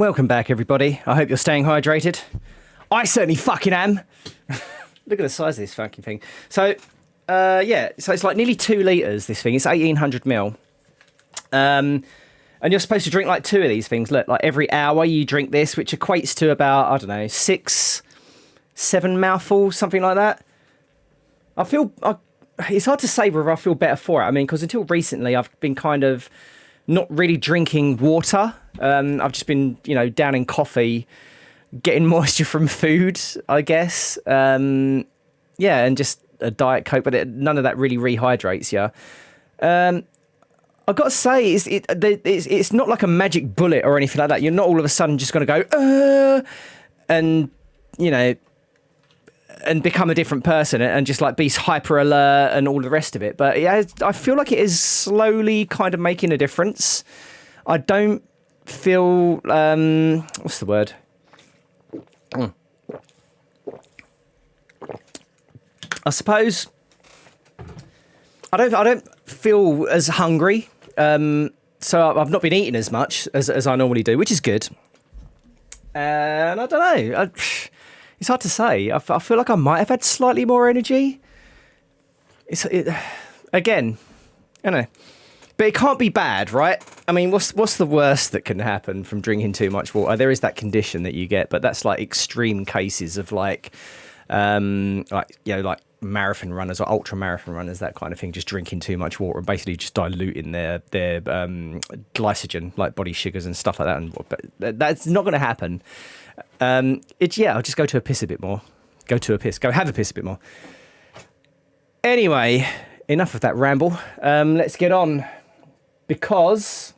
Welcome back, everybody. I hope you're staying hydrated. I certainly fucking am. Look at the size of this fucking thing. So, so it's like nearly 2 litres, this thing. It's 1,800 ml. And you're supposed to drink like 2 of these things. Look, like every hour you drink this, which equates to about, I don't know, 6, 7 mouthfuls, something like that. It's hard to say whether I feel better for it. I mean, because until recently, I've been kind of not really drinking water. I've just been, down in coffee, getting moisture from food, I guess. And just a Diet Coke, but none of that really rehydrates you. I've got to say, it's not like a magic bullet or anything like that. You're not all of a sudden just going to go, and become a different person and just like be hyper alert and all the rest of it. But yeah, I feel like it is slowly kind of making a difference. I don't feel, what's the word? I suppose I don't feel as hungry. So I've not been eating as much as I normally do, which is good. And I don't know. It's hard to say. I feel like I might have had slightly more energy. Again, I don't know. But it can't be bad, right? I mean, what's the worst that can happen from drinking too much water? There is that condition that you get, but that's like extreme cases of like marathon runners or ultra marathon runners, that kind of thing, just drinking too much water and basically just diluting their glycogen, like body sugars and stuff like that. But that's not going to happen. I'll just go to a piss a bit more. Go have a piss a bit more. Anyway, enough of that ramble. Let's get on, because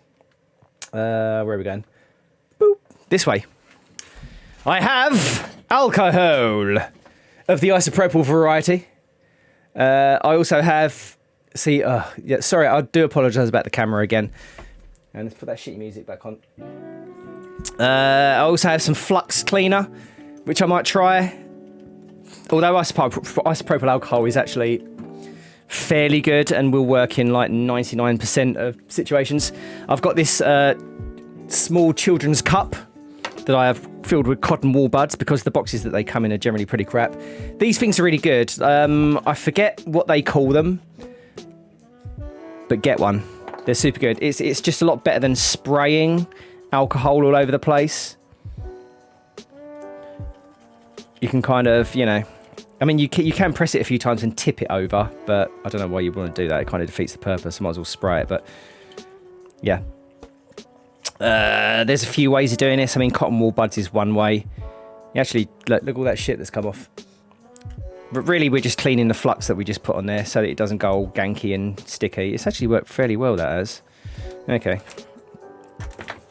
where are we going? Boop. This way. I have alcohol of the isopropyl variety. I also have, sorry, I do apologise about the camera again. And let's put that shitty music back on. I also have some flux cleaner, which I might try. Although isopropyl alcohol is actually fairly good and will work in like 99% of situations. I've got this small children's cup that I have filled with cotton wool buds, because the boxes that they come in are generally pretty crap. These things are really good. I forget what they call them, but get one. They're super good. It's just a lot better than spraying alcohol all over the place. You can kind of, I mean, you can press it a few times and tip it over, but I don't know why you want to do that. It kind of defeats the purpose. I might as well spray it, but yeah. There's a few ways of doing this. I mean, cotton wool buds is one way. You actually, look all that shit that's come off. But really, we're just cleaning the flux that we just put on there so that it doesn't go all ganky and sticky. It's actually worked fairly well, that has. Okay.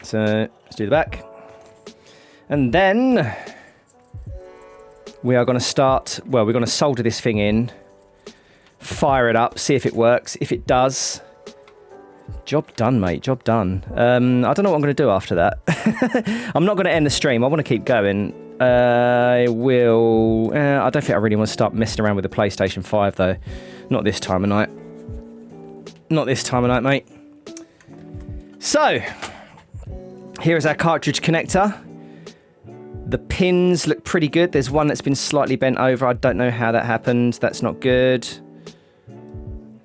So, let's do the back. And then we are going to start, we're going to solder this thing in, fire it up, see if it works. If it does, job done, mate, job done. I don't know what I'm going to do after that. I'm not going to end the stream. I want to keep going. I don't think I really want to start messing around with the PlayStation 5, though. Not this time of night. Not this time of night, mate. So, here is our cartridge connector. The pins look pretty good. There's one that's been slightly bent over. I don't know how that happened. That's not good.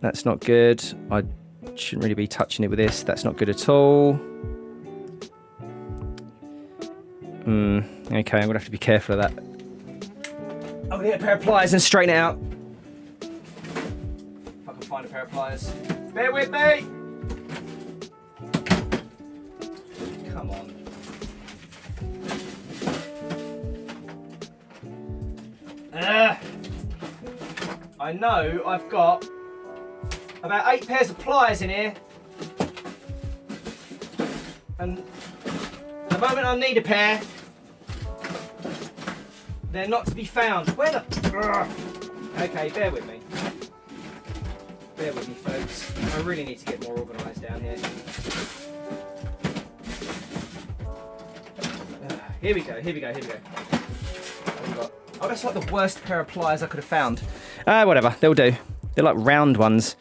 That's not good. I shouldn't really be touching it with this. That's not good at all. Okay, I'm going to have to be careful of that. I'm going to get a pair of pliers and straighten it out. If I can find a pair of pliers. Bear with me! Come on. I know I've got about 8 pairs of pliers in here. And the moment I need a pair, they're not to be found. Where the... Okay, bear with me. Bear with me, folks. I really need to get more organised down here. Here we go. Oh, that's like the worst pair of pliers I could have found. Whatever, they'll do. They're like round ones.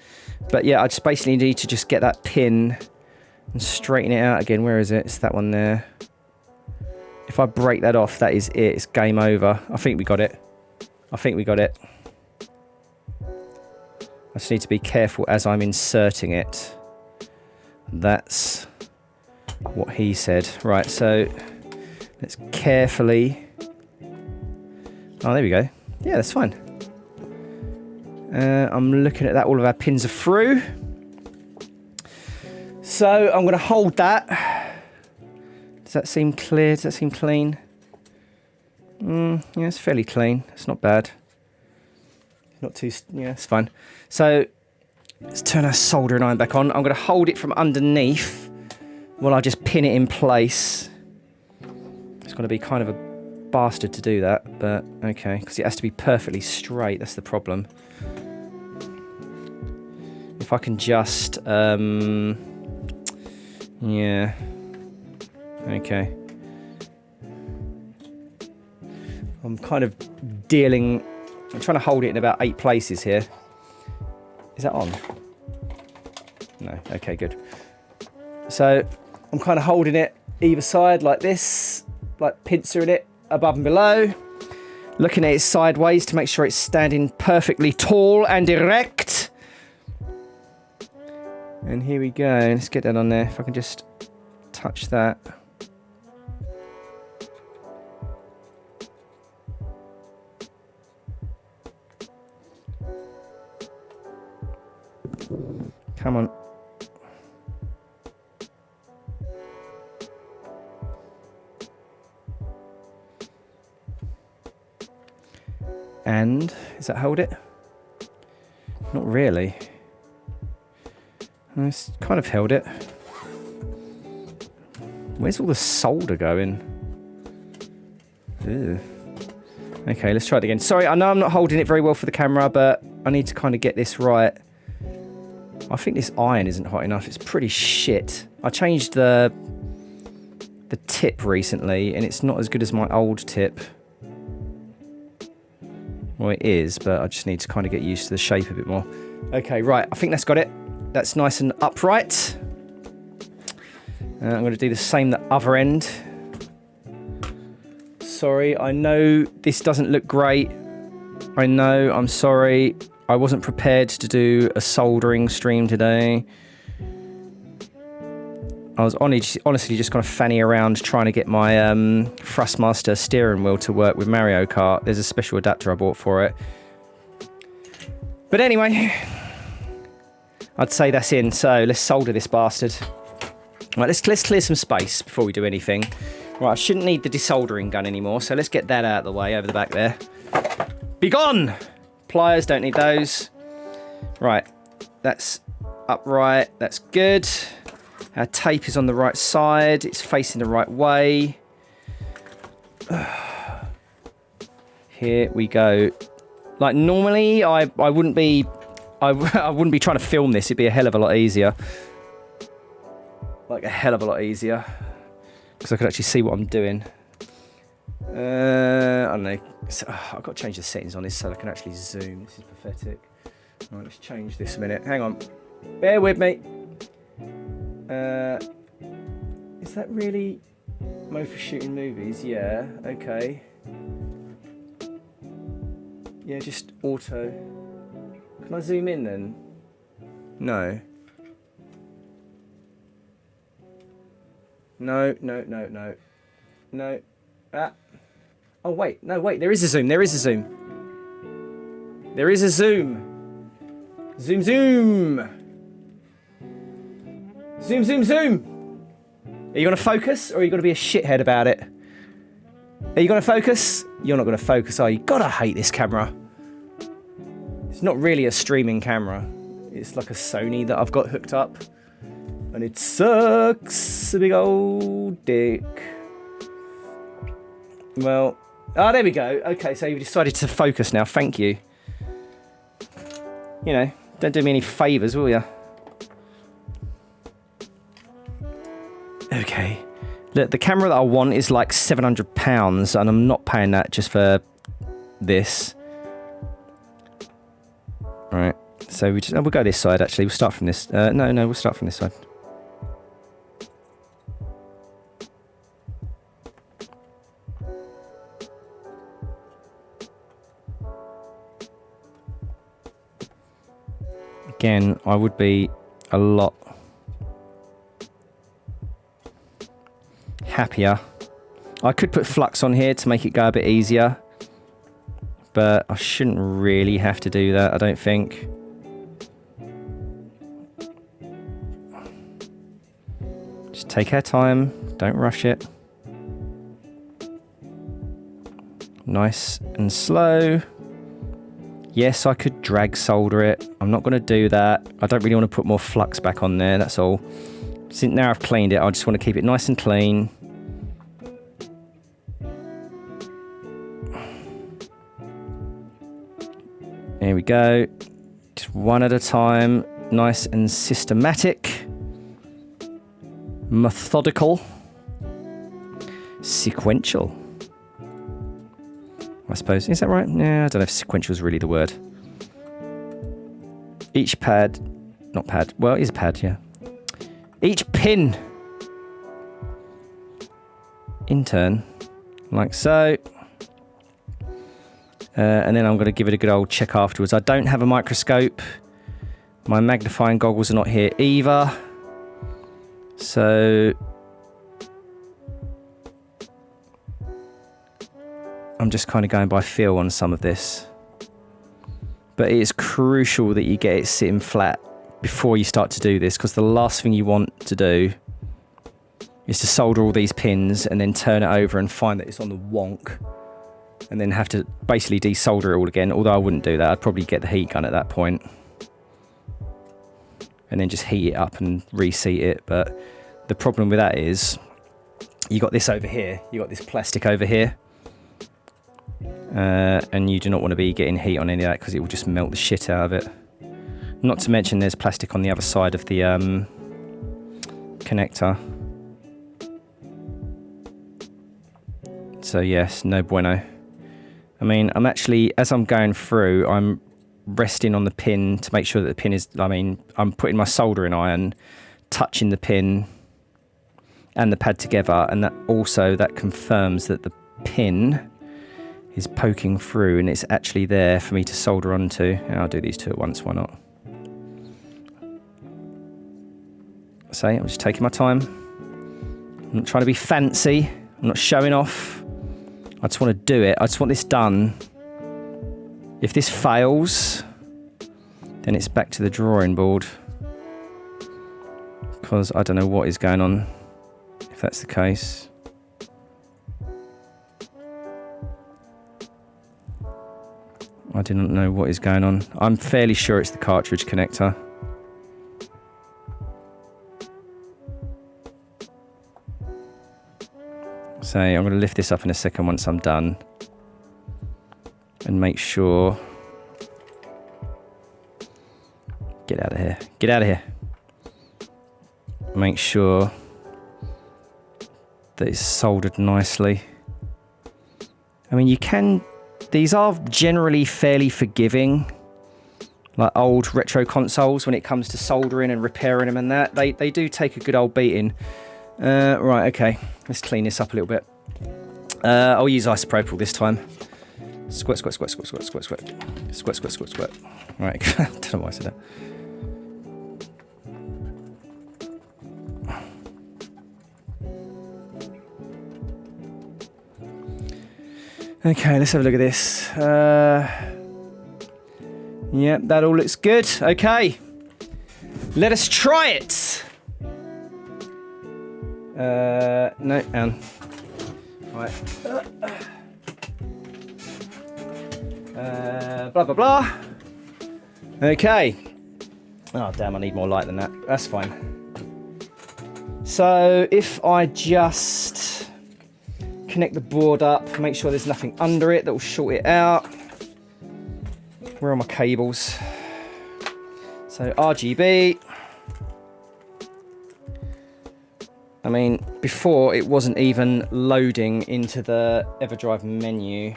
But yeah, I just basically need to just get that pin and straighten it out again. Where is it? It's that one there. If I break that off, that is it. It's game over. I think we got it. I think we got it. I just need to be careful as I'm inserting it. That's what he said. Right, so let's carefully... Oh, there we go. Yeah, that's fine. I'm looking at that. All of our pins are through. So I'm going to hold that. Does that seem clear? Does that seem clean? Yeah, it's fairly clean. It's not bad. Not too... Yeah, it's fine. So let's turn our soldering iron back on. I'm going to hold it from underneath while I just pin it in place. It's going to be kind of a bastard to do that, but okay, because it has to be perfectly straight. That's the problem. If I can just... yeah. Okay. I'm kind of dealing... I'm trying to hold it in about 8 places here. Is that on? No. Okay, good. So I'm kind of holding it either side like this, like pincering it above and below, looking at it sideways to make sure it's standing perfectly tall and erect. And here we go. Let's get that on there. If I can just touch that. Come on. And does that hold it? Not really. It's kind of held it. Where's all the solder going? Ew. Okay, let's try it again. Sorry, I know I'm not holding it very well for the camera, but I need to kind of get this right. I think this iron isn't hot enough. It's pretty shit. I changed the tip recently, and it's not as good as my old tip. Well, it is, but I just need to kind of get used to the shape a bit more. Okay, right. I think that's got it. That's nice and upright. I'm going to do the same the other end. Sorry, I know this doesn't look great. I know, I'm sorry. I wasn't prepared to do a soldering stream today. I was honestly just kind of fanning around trying to get my Thrustmaster steering wheel to work with Mario Kart. There's a special adapter I bought for it. But anyway, I'd say that's in. So let's solder this bastard. Right, let's clear some space before we do anything. Right, I shouldn't need the desoldering gun anymore, so let's get that out of the way over the back there. Be gone! Pliers, don't need those. Right, that's upright, that's good. Our tape is on the right side, it's facing the right way. Here we go. Like normally I wouldn't be I wouldn't be trying to film this, it'd be a hell of a lot easier. Like a hell of a lot easier. Because I could actually see what I'm doing. I don't know. So, I've got to change the settings on this so I can actually zoom. This is pathetic. Right, let's change this a minute. Hang on. Bear with me. Is that really mode for shooting movies? Yeah, okay. Yeah, just auto. Can I zoom in then? No. No. No. Ah. Oh, wait. No, wait. There is a zoom. There is a zoom. There is a zoom. Zoom, zoom. Zoom, zoom, zoom. Are you going to focus or are you going to be a shithead about it? Are you going to focus? You're not going to focus, are you? God, I hate this camera. It's not really a streaming camera. It's like a Sony that I've got hooked up. And it sucks. A big old dick. Well, there we go. Okay, so you've decided to focus now. Thank you. You know, don't do me any favours, will you? Okay. Look, the camera that I want is like £700, and I'm not paying that just for this. Alright, so we'll go this side actually. We'll start from this. No, we'll start from this side. Again, I would be a lot happier. I could put flux on here to make it go a bit easier, but I shouldn't really have to do that, I don't think. Just take our time, don't rush it. Nice and slow. Yes, I could drag solder it. I'm not going to do that. I don't really want to put more flux back on there, that's all. Since now I've cleaned it, I just want to keep it nice and clean. There we go. Just one at a time. Nice and systematic. Methodical. Sequential. I suppose. Is that right? Yeah, I don't know if sequential is really the word. Each pad... Not pad. Well, it is a pad, yeah. Each pin. In turn. Like so. And then I'm going to give it a good old check afterwards. I don't have a microscope. My magnifying goggles are not here either. So... I'm just kind of going by feel on some of this. But it is crucial that you get it sitting flat before you start to do this, because the last thing you want to do is to solder all these pins and then turn it over and find that it's on the wonk and then have to basically desolder it all again. Although I wouldn't do that. I'd probably get the heat gun at that point and then just heat it up and reseat it. But the problem with that is you got this over here. You got this plastic over here. And you do not want to be getting heat on any of that because it will just melt the shit out of it. Not to mention there's plastic on the other side of the connector. So yes, no bueno. I mean, I'm actually, as I'm going through, I'm resting on the pin to make sure that the pin is, I mean, I'm putting my soldering iron, touching the pin and the pad together, and that confirms that the pin is poking through and it's actually there for me to solder onto. And I'll do these two at once, why not? So I'm just taking my time. I'm not trying to be fancy. I'm not showing off. I just want to do it. I just want this done. If this fails, then it's back to the drawing board. Because I don't know what is going on, if that's the case. I do not know what is going on. I'm fairly sure it's the cartridge connector. So I'm going to lift this up in a second once I'm done. And make sure... Get out of here. Get out of here. Make sure that it's soldered nicely. I mean, you can... These are generally fairly forgiving, like old retro consoles, when it comes to soldering and repairing them and that. They do take a good old beating. Right, okay. Let's clean this up a little bit. I'll use isopropyl this time. Squirt, squirt, squirt, squirt, squirt, squirt, squirt. Squirt, squirt, squirt, squirt. Right, I don't know why I said that. Okay, let's have a look at this. Yep, that all looks good. Okay, let us try it. No, Anne. Right. Blah, blah, blah. Okay. Oh, damn, I need more light than that. That's fine. So, if I just... connect the board up, make sure there's nothing under it that will short it out. Where are my cables? So RGB. I mean, before it wasn't even loading into the EverDrive menu.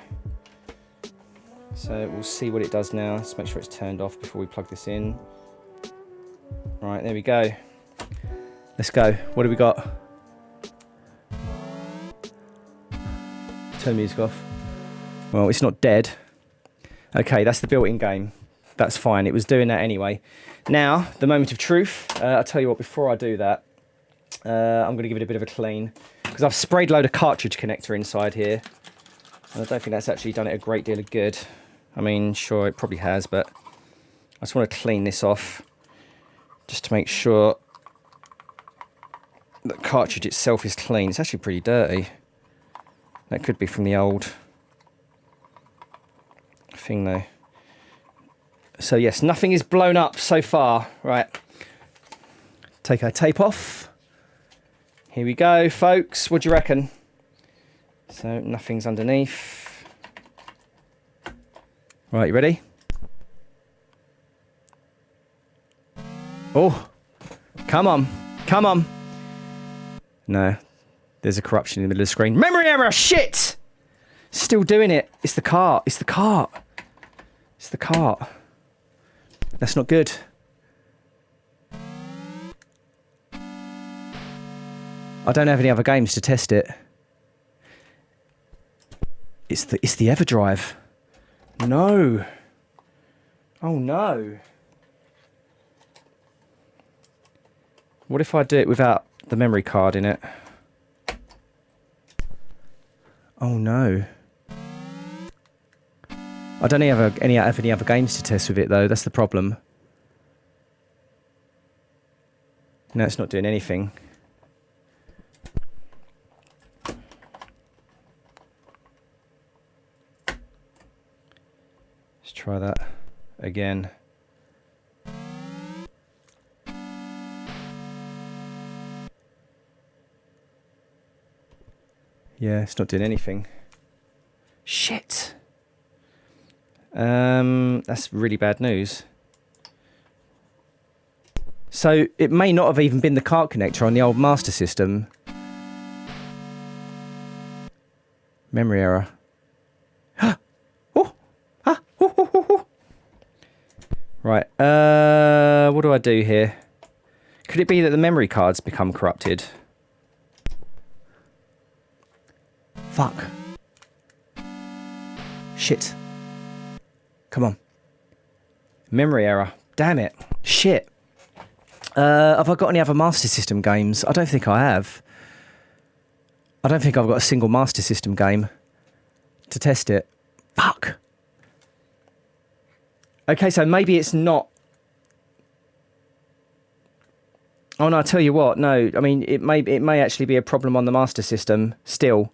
So we'll see what it does now. Let's make sure it's turned off before we plug this in. Right, there we go. Let's go. What do we got? Turn music off. Well, it's not dead. Okay, that's the built-in game. That's fine. It was doing that anyway. Now, the moment of truth. I'll tell you what, before I do that, I'm going to give it a bit of a clean. Because I've sprayed a load of cartridge connector inside here. And I don't think that's actually done it a great deal of good. I mean, sure, it probably has, but I just want to clean this off. Just to make sure the cartridge itself is clean. It's actually pretty dirty. That could be from the old thing though. So yes, nothing is blown up so far. Right, take our tape off. Here we go, folks. What do you reckon? So nothing's underneath. Right, you ready? Oh, come on, come on. No, there's a corruption in the middle of the screen. Memory error, shit! Still doing it. It's the cart, it's the cart. It's the cart. That's not good. I don't have any other games to test it. It's the EverDrive. No. Oh no. What if I do it without the memory card in it? Oh no. I don't have any other games to test with it though, that's the problem. No, it's not doing anything. Let's try that again. Yeah, it's not doing anything. Shit. That's really bad news. So it may not have even been the cart connector on the old Master System. Memory error. Right. What do I do here? Could it be that the memory card's become corrupted? Fuck. Shit. Come on. Memory error. Damn it. Shit. Have I got any other Master System games? I don't think I have. I don't think I've got a single Master System game to test it. Fuck. Okay, so maybe it's not... Oh no, I tell you what, no. I mean, it may actually be a problem on the Master System still.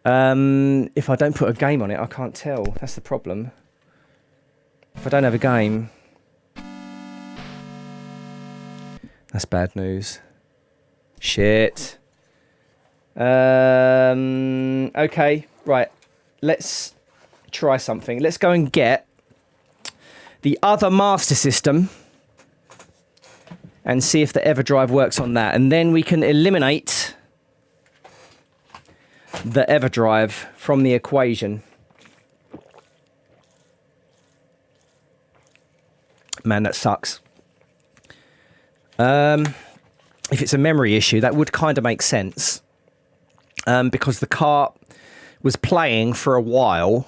If I don't put a game on it, I can't tell. That's the problem. If I don't have a game... That's bad news. Shit. Okay, right. Let's try something. Let's go and get the other Master System and see if the EverDrive works on that. And then we can eliminate the EverDrive from the equation. Man, that sucks. If it's a memory issue, that would kind of make sense. Because the cart was playing for a while,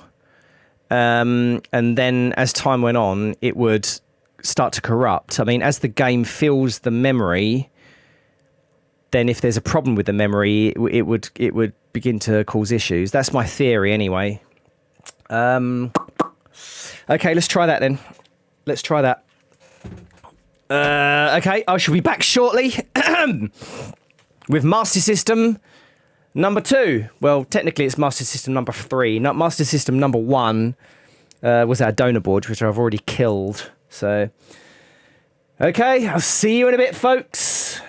and then as time went on, it would start to corrupt. I mean, as the game fills the memory, then if there's a problem with the memory, it would begin to cause issues. That's my theory anyway. Okay, let's try that then. Let's try that. Okay, I shall be back shortly with Master System number 2. Well, technically it's Master System number 3. Not Master System number 1 was our donor board, which I've already killed. So, okay, I'll see you in a bit, folks.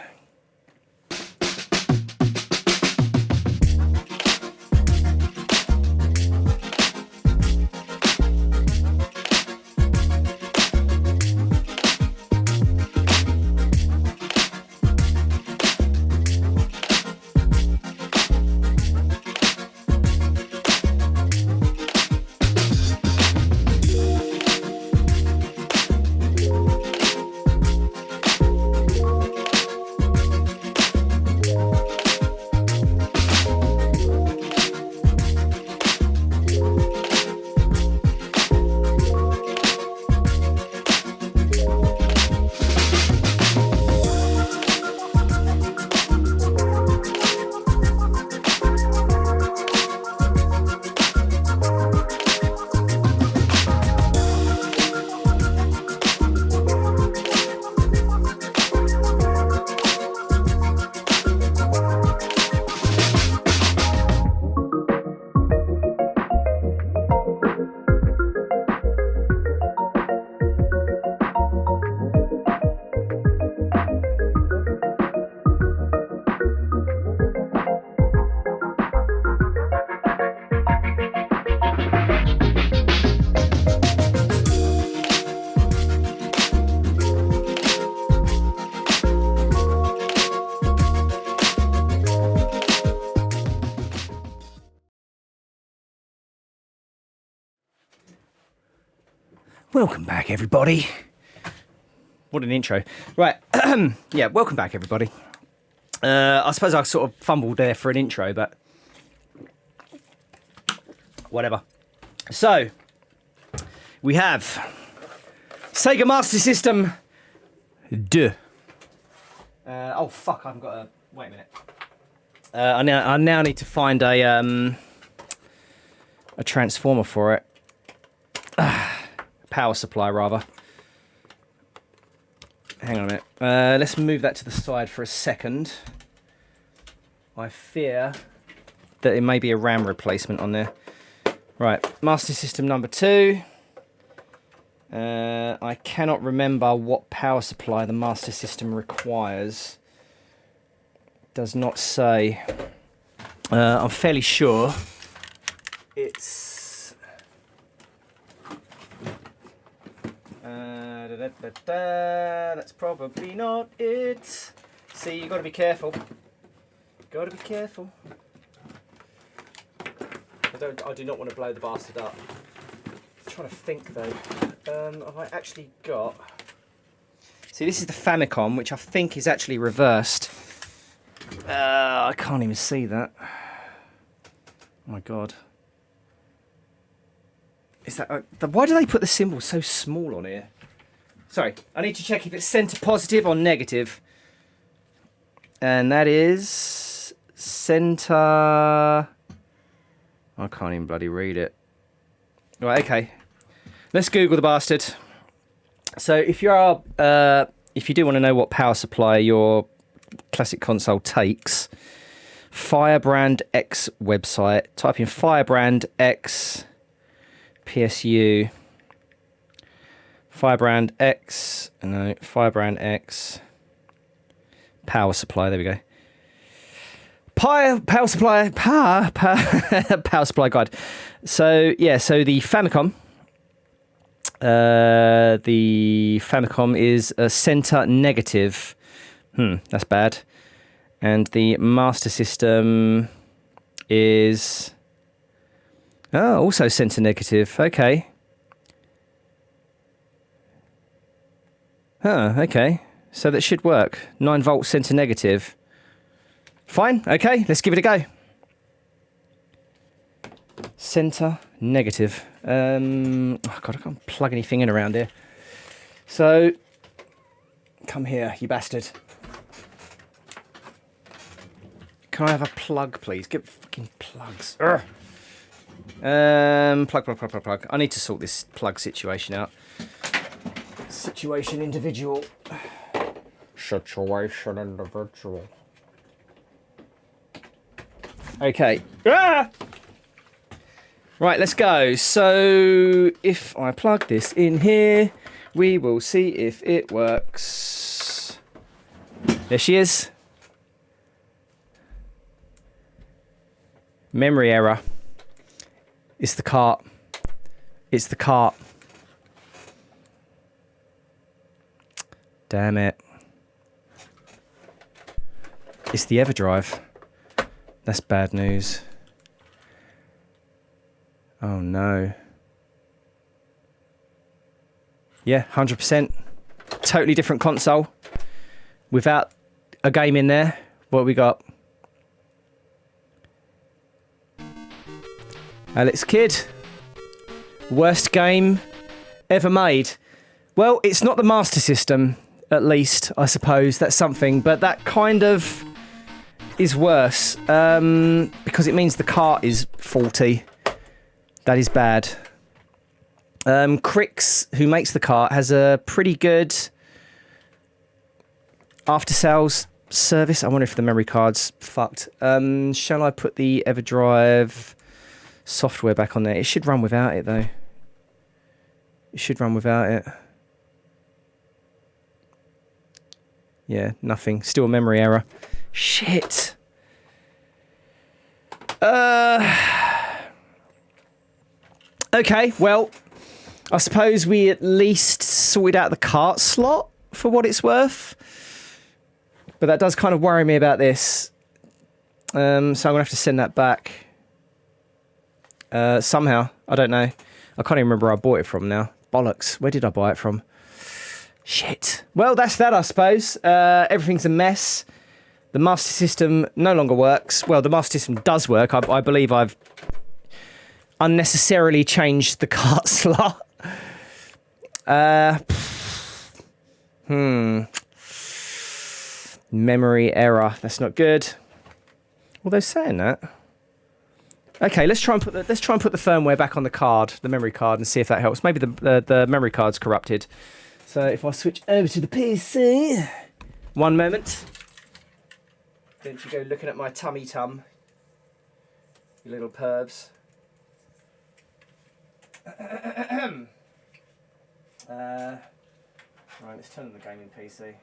Welcome back, everybody. What an intro. Right. Yeah, welcome back, everybody. I suppose I sort of fumbled there for an intro, but whatever. So, we have Sega Master System 2. Oh, fuck, I haven't got a... Wait a minute. I now need to find a transformer for it. Power supply, rather. Hang on a minute. Let's move that to the side for a second. I fear that it may be a RAM replacement on there. Right, Master System number 2. I cannot remember what power supply the Master System requires. Does not say. I'm fairly sure it's... That's probably not it. See, you got to be careful. Got to be careful. I do not want to blow the bastard up. I'm trying to think though. Have I actually got? See, this is the Famicom, which I think is actually reversed. I can't even see that. Oh my god. Is that? Why do they put the symbol so small on here? Sorry, I need to check if it's center positive or negative. And that is center. I can't even bloody read it. Right, okay. Let's Google the bastard. So if you do want to know what power supply your classic console takes, Firebrand X website. Type in Firebrand X PSU. Firebrand X. No, Firebrand X power supply. There we go. Power supply guide. So yeah, so the Famicom. The Famicom is a center negative. That's bad. And the Master System is also center negative. Okay. Okay. So that should work. 9 volt center negative. Fine. Okay, let's give it a go. Center negative. Oh god, I can't plug anything in around here. So, come here, you bastard. Can I have a plug, please? Get fucking plugs. Urgh. Plug. I need to sort this plug situation out. Situation individual. Situation individual. Okay. Ah! Right, let's go. So, if I plug this in here, we will see if it works. There she is. Memory error. It's the cart. It's the cart. Damn it. It's the EverDrive. That's bad news. Oh no. Yeah, 100%. Totally different console. Without a game in there. What have we got? Alex Kidd. Worst game ever made. Well, it's not the Master System, at least, I suppose. That's something. But that kind of is worse. Because it means the cart is faulty. That is bad. Crix, who makes the cart, has a pretty good after-sales service. I wonder if the memory card's fucked. Shall I put the EverDrive software back on there? It should run without it, though. It should run without it. Yeah, nothing. Still a memory error. Shit. Okay, well, I suppose we at least sorted out the cart slot for what it's worth. But that does kind of worry me about this. So I'm going to have to send that back. Somehow. I don't know. I can't even remember where I bought it from now. bollocks. Where did I buy it from? Shit. Well, that's that, I suppose. Everything's a mess. The master system no longer works. Well, the master system does work. I believe I've unnecessarily changed the cart slot. Memory error. That's not good. Although saying that, okay, let's try and put the firmware back on the card, the memory card, and see if that helps. Maybe the memory card's corrupted. So if I switch over to the PC, one moment. Don't you go looking at my tummy tum, you little pervs. Right, let's turn on the gaming PC.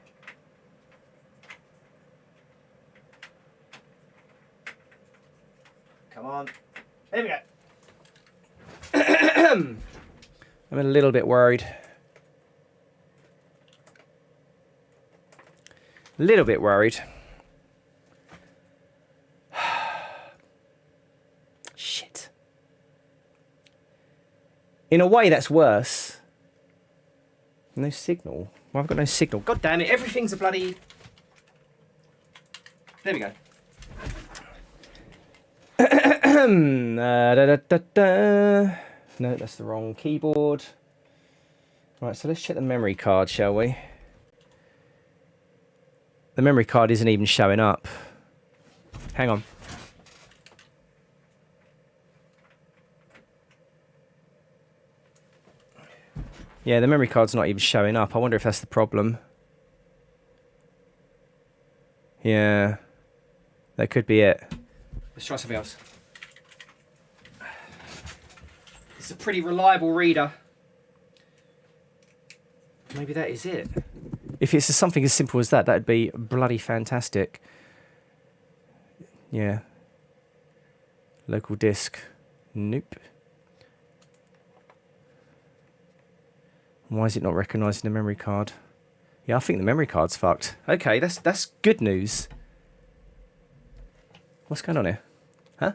Come on. There we go. I'm a little bit worried. A little bit worried. Shit. In a way, that's worse. No signal. Well, I've got no signal. God damn it, everything's a bloody... There we go. No, that's the wrong keyboard. Right, so let's check the memory card, shall we? The memory card isn't even showing up. Hang on. Yeah, the memory card's not even showing up. I wonder if that's the problem. Yeah, that could be it. Let's try something else. It's a pretty reliable reader. Maybe that is it. If it's something as simple as that, that'd be bloody fantastic. Yeah. Local disk. Nope. Why is it not recognising the memory card? Yeah, I think the memory card's fucked. Okay, that's good news. What's going on here? Huh?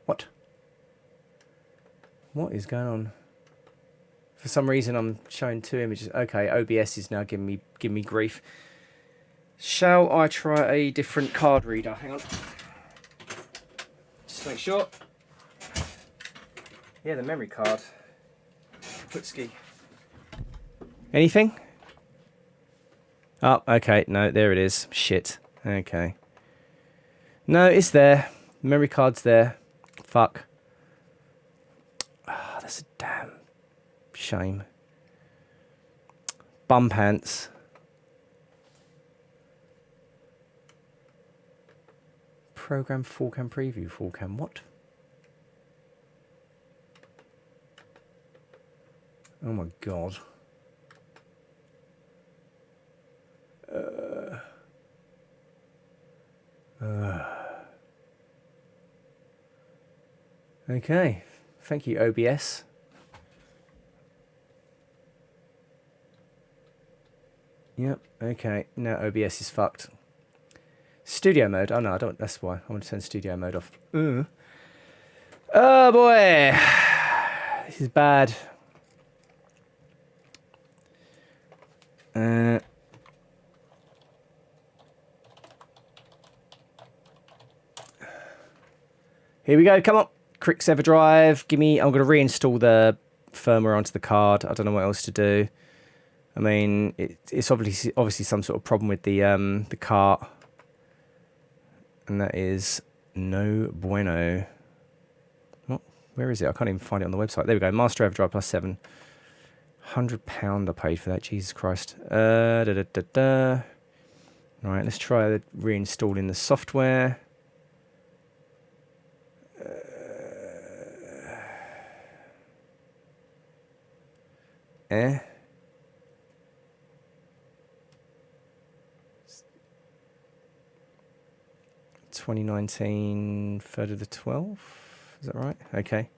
What? What is going on? For some reason, I'm showing two images. Okay, OBS is now giving me grief. Shall I try a different card reader? Hang on. Just to make sure. Yeah, the memory card. Putski. Anything? Oh, okay. No, there it is. Shit. Okay. No, it's there. The memory card's there. Fuck. Ah, that's a damn shame. Bum pants. Program full cam preview full cam. What? Oh my god. Okay. Thank you, OBS. Yep. Okay. Now OBS is fucked. Studio mode. Oh no, I don't. That's why I want to turn studio mode off. Oh boy, this is bad. Here we go. Come on, Crix EverDrive. Give me. I'm going to reinstall the firmware onto the card. I don't know what else to do. I mean, it's obviously some sort of problem with the cart, and that is no bueno. What? Where is it? I can't even find it on the website. There we go. Master EverDrive +7. £100 I paid for that. Jesus Christ. Right, let's try reinstalling the software. 2019, 3rd of the 12th. Is that right? Okay.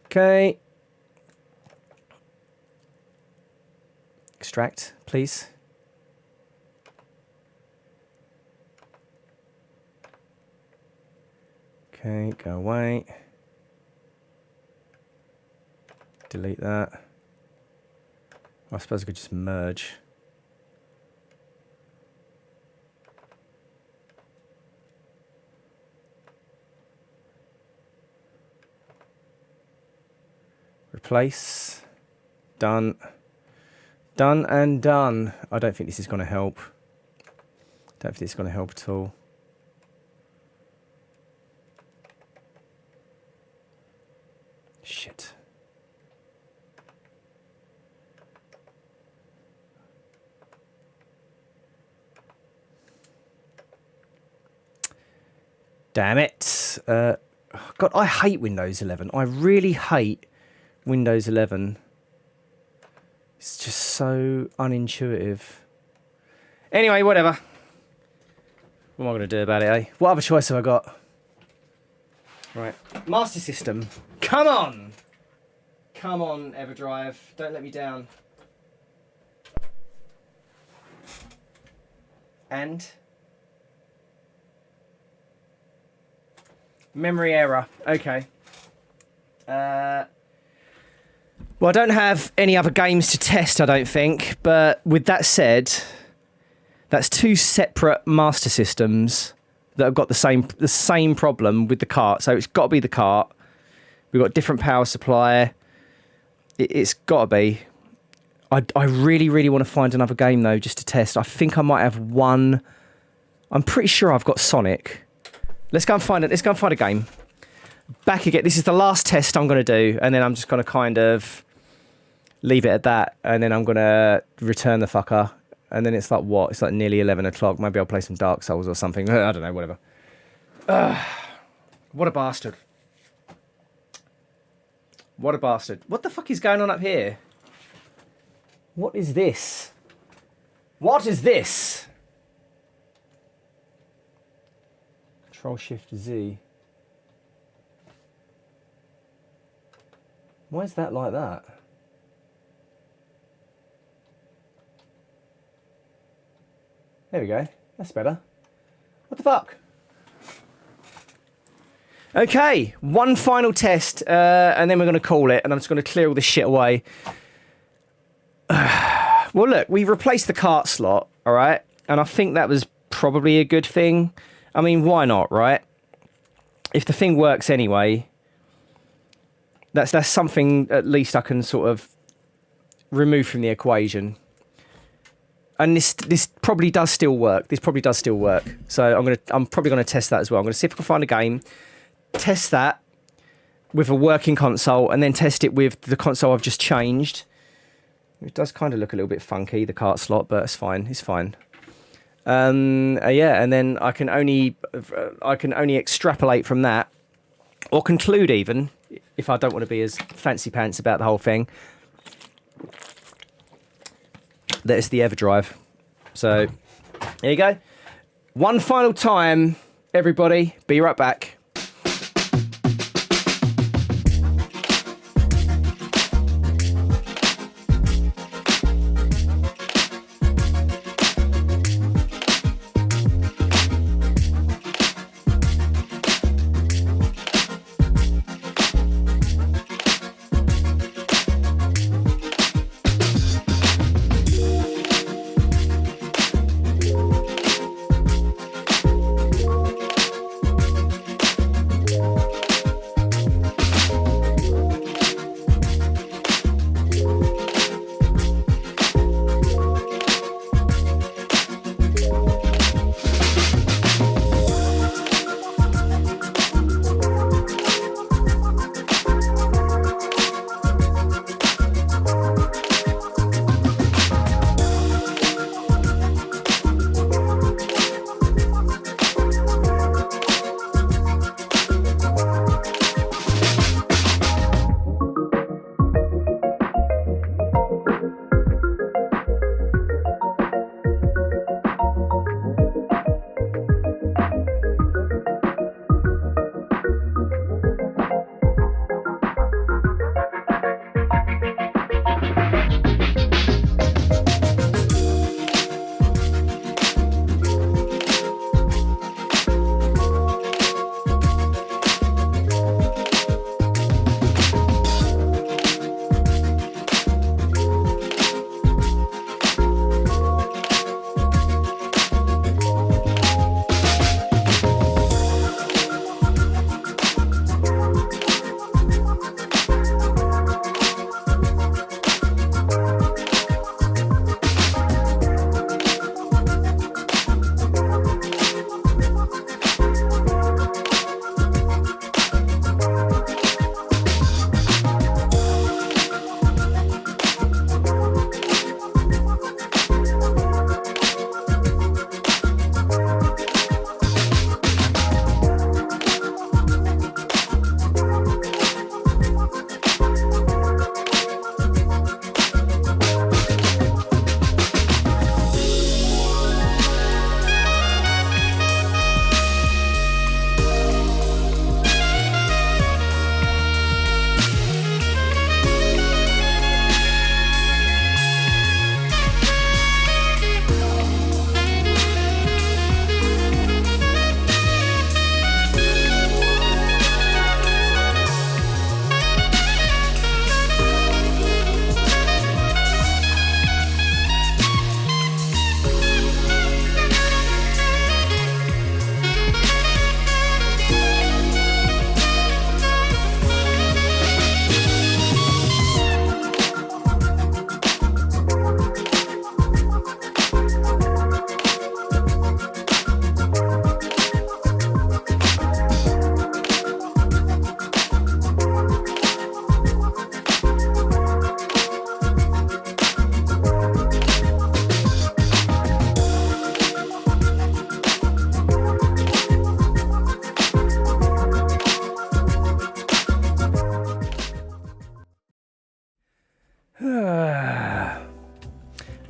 Okay. Extract, please. Okay, go away. Delete that. I suppose I could just merge. Replace. Done. Done and done. I don't think this is going to help. Don't think it's going to help at all. Shit. Damn it. God, I hate Windows 11. I really hate Windows 11. It's just so unintuitive. Anyway, whatever. What am I going to do about it, eh? What other choice have I got? Right. Master System. Come on! Come on, EverDrive. Don't let me down. And? Memory error. Okay. Well, I don't have any other games to test, I don't think. But with that said, that's two separate Master Systems that have got the same problem with the cart. So it's got to be the cart. We've got different power supply. It's got to be. I really, really want to find another game though, just to test. I think I might have one. I'm pretty sure I've got Sonic. Let's go and find it. Let's go and find a game. Back again. This is the last test I'm going to do, and then I'm just going to kind of leave it at that, and then I'm going to return the fucker. And then it's like what? It's like nearly 11 o'clock. Maybe I'll play some Dark Souls or something. I don't know. Whatever. What a bastard. What a bastard. What the fuck is going on up here? What is this? What is this? Control-Shift-Z. Why is that like that? There we go. That's better. What the fuck? Okay, one final test, and then we're going to call it, and I'm just going to clear all this shit away. Well, look, we replaced the cart slot, all right? And I think that was probably a good thing. I mean, why not, right? If the thing works anyway, that's something at least I can sort of remove from the equation. And this probably does still work. This probably does still work. So I'm probably gonna test that as well. I'm gonna see if I can find a game, test that with a working console, and then test it with the console I've just changed. It does kind of look a little bit funky, the cart slot, but it's fine. It's fine. Yeah, and then I can only extrapolate from that, or conclude even, if I don't want to be as fancy pants about the whole thing, that it's the EverDrive. So there you go. One final time, everybody. Be right back.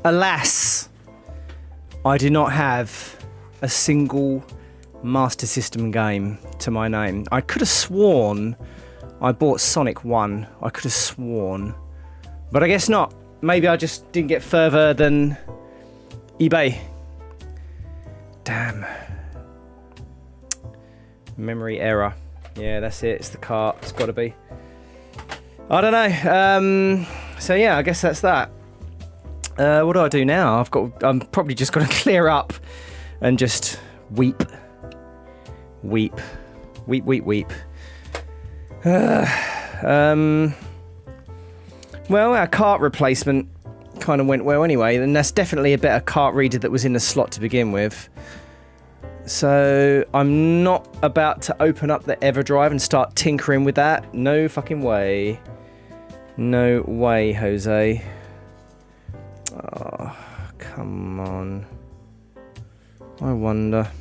Alas, I do not have a single Master System game to my name. I could have sworn I bought Sonic 1. I could have sworn. But I guess not. Maybe I just didn't get further than eBay. Damn. Memory error. Yeah, that's it. It's the cart. It's got to be. I don't know. So yeah, I guess that's that. What do I do now? I'm probably just going to clear up and just weep. Weep. Weep, weep, weep. Well, our cart replacement kind of went well anyway, and that's definitely a better cart reader that was in the slot to begin with. So I'm not about to open up the EverDrive and start tinkering with that. No fucking way. No way, Jose. Oh, come on. I wonder.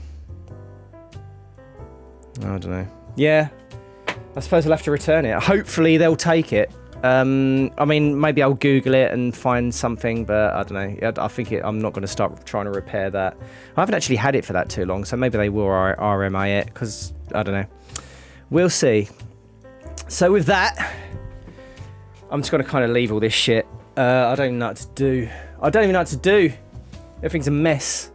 I don't know. Yeah, I suppose I'll have to return it. Hopefully they'll take it. I mean, maybe I'll Google it and find something, but I don't know. I think I'm not going to start trying to repair that. I haven't actually had it for that too long, so maybe they will RMA it, because, I don't know. We'll see. So with that, I'm just going to kind of leave all this shit. I don't even know what to do. I don't even know what to do. Everything's a mess.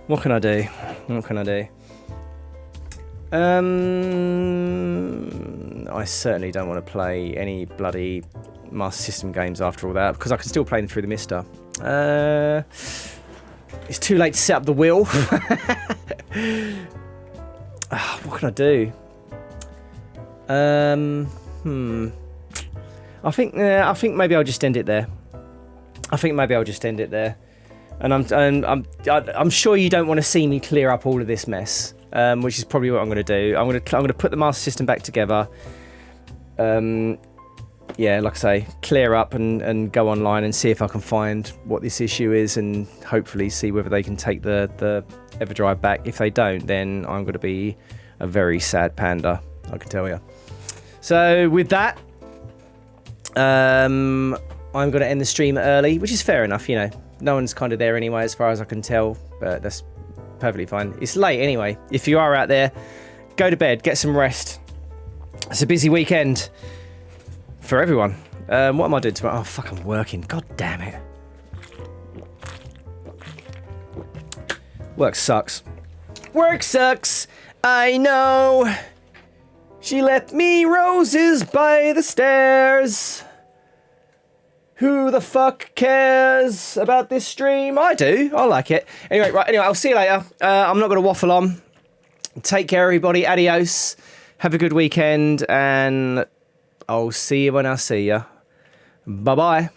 What can I do? What can I do? I certainly don't want to play any bloody Master System games after all that, because I can still play them through the Mister. It's too late to set up the wheel. What can I do? I think maybe I'll just end it there. And I'm sure you don't want to see me clear up all of this mess, which is probably what I'm going to do. I'm going to put the Master System back together. Yeah, like I say, clear up and go online and see if I can find what this issue is, and hopefully see whether they can take the EverDrive back. If they don't, then I'm going to be a very sad panda, I can tell you. So with that, I'm going to end the stream early, which is fair enough, you know. No one's kind of there anyway, as far as I can tell, but that's perfectly fine. It's late anyway. If you are out there, go to bed, get some rest. It's a busy weekend for everyone. What am I doing tomorrow? Oh, fuck, I'm working. God damn it. Work sucks. Work sucks. I know. She left me roses by the stairs. Who the fuck cares about this stream? I do. I like it. Anyway, right. Anyway, I'll see you later. I'm not going to waffle on. Take care, everybody. Adios. Have a good weekend, and I'll see you when I see you. Bye-bye.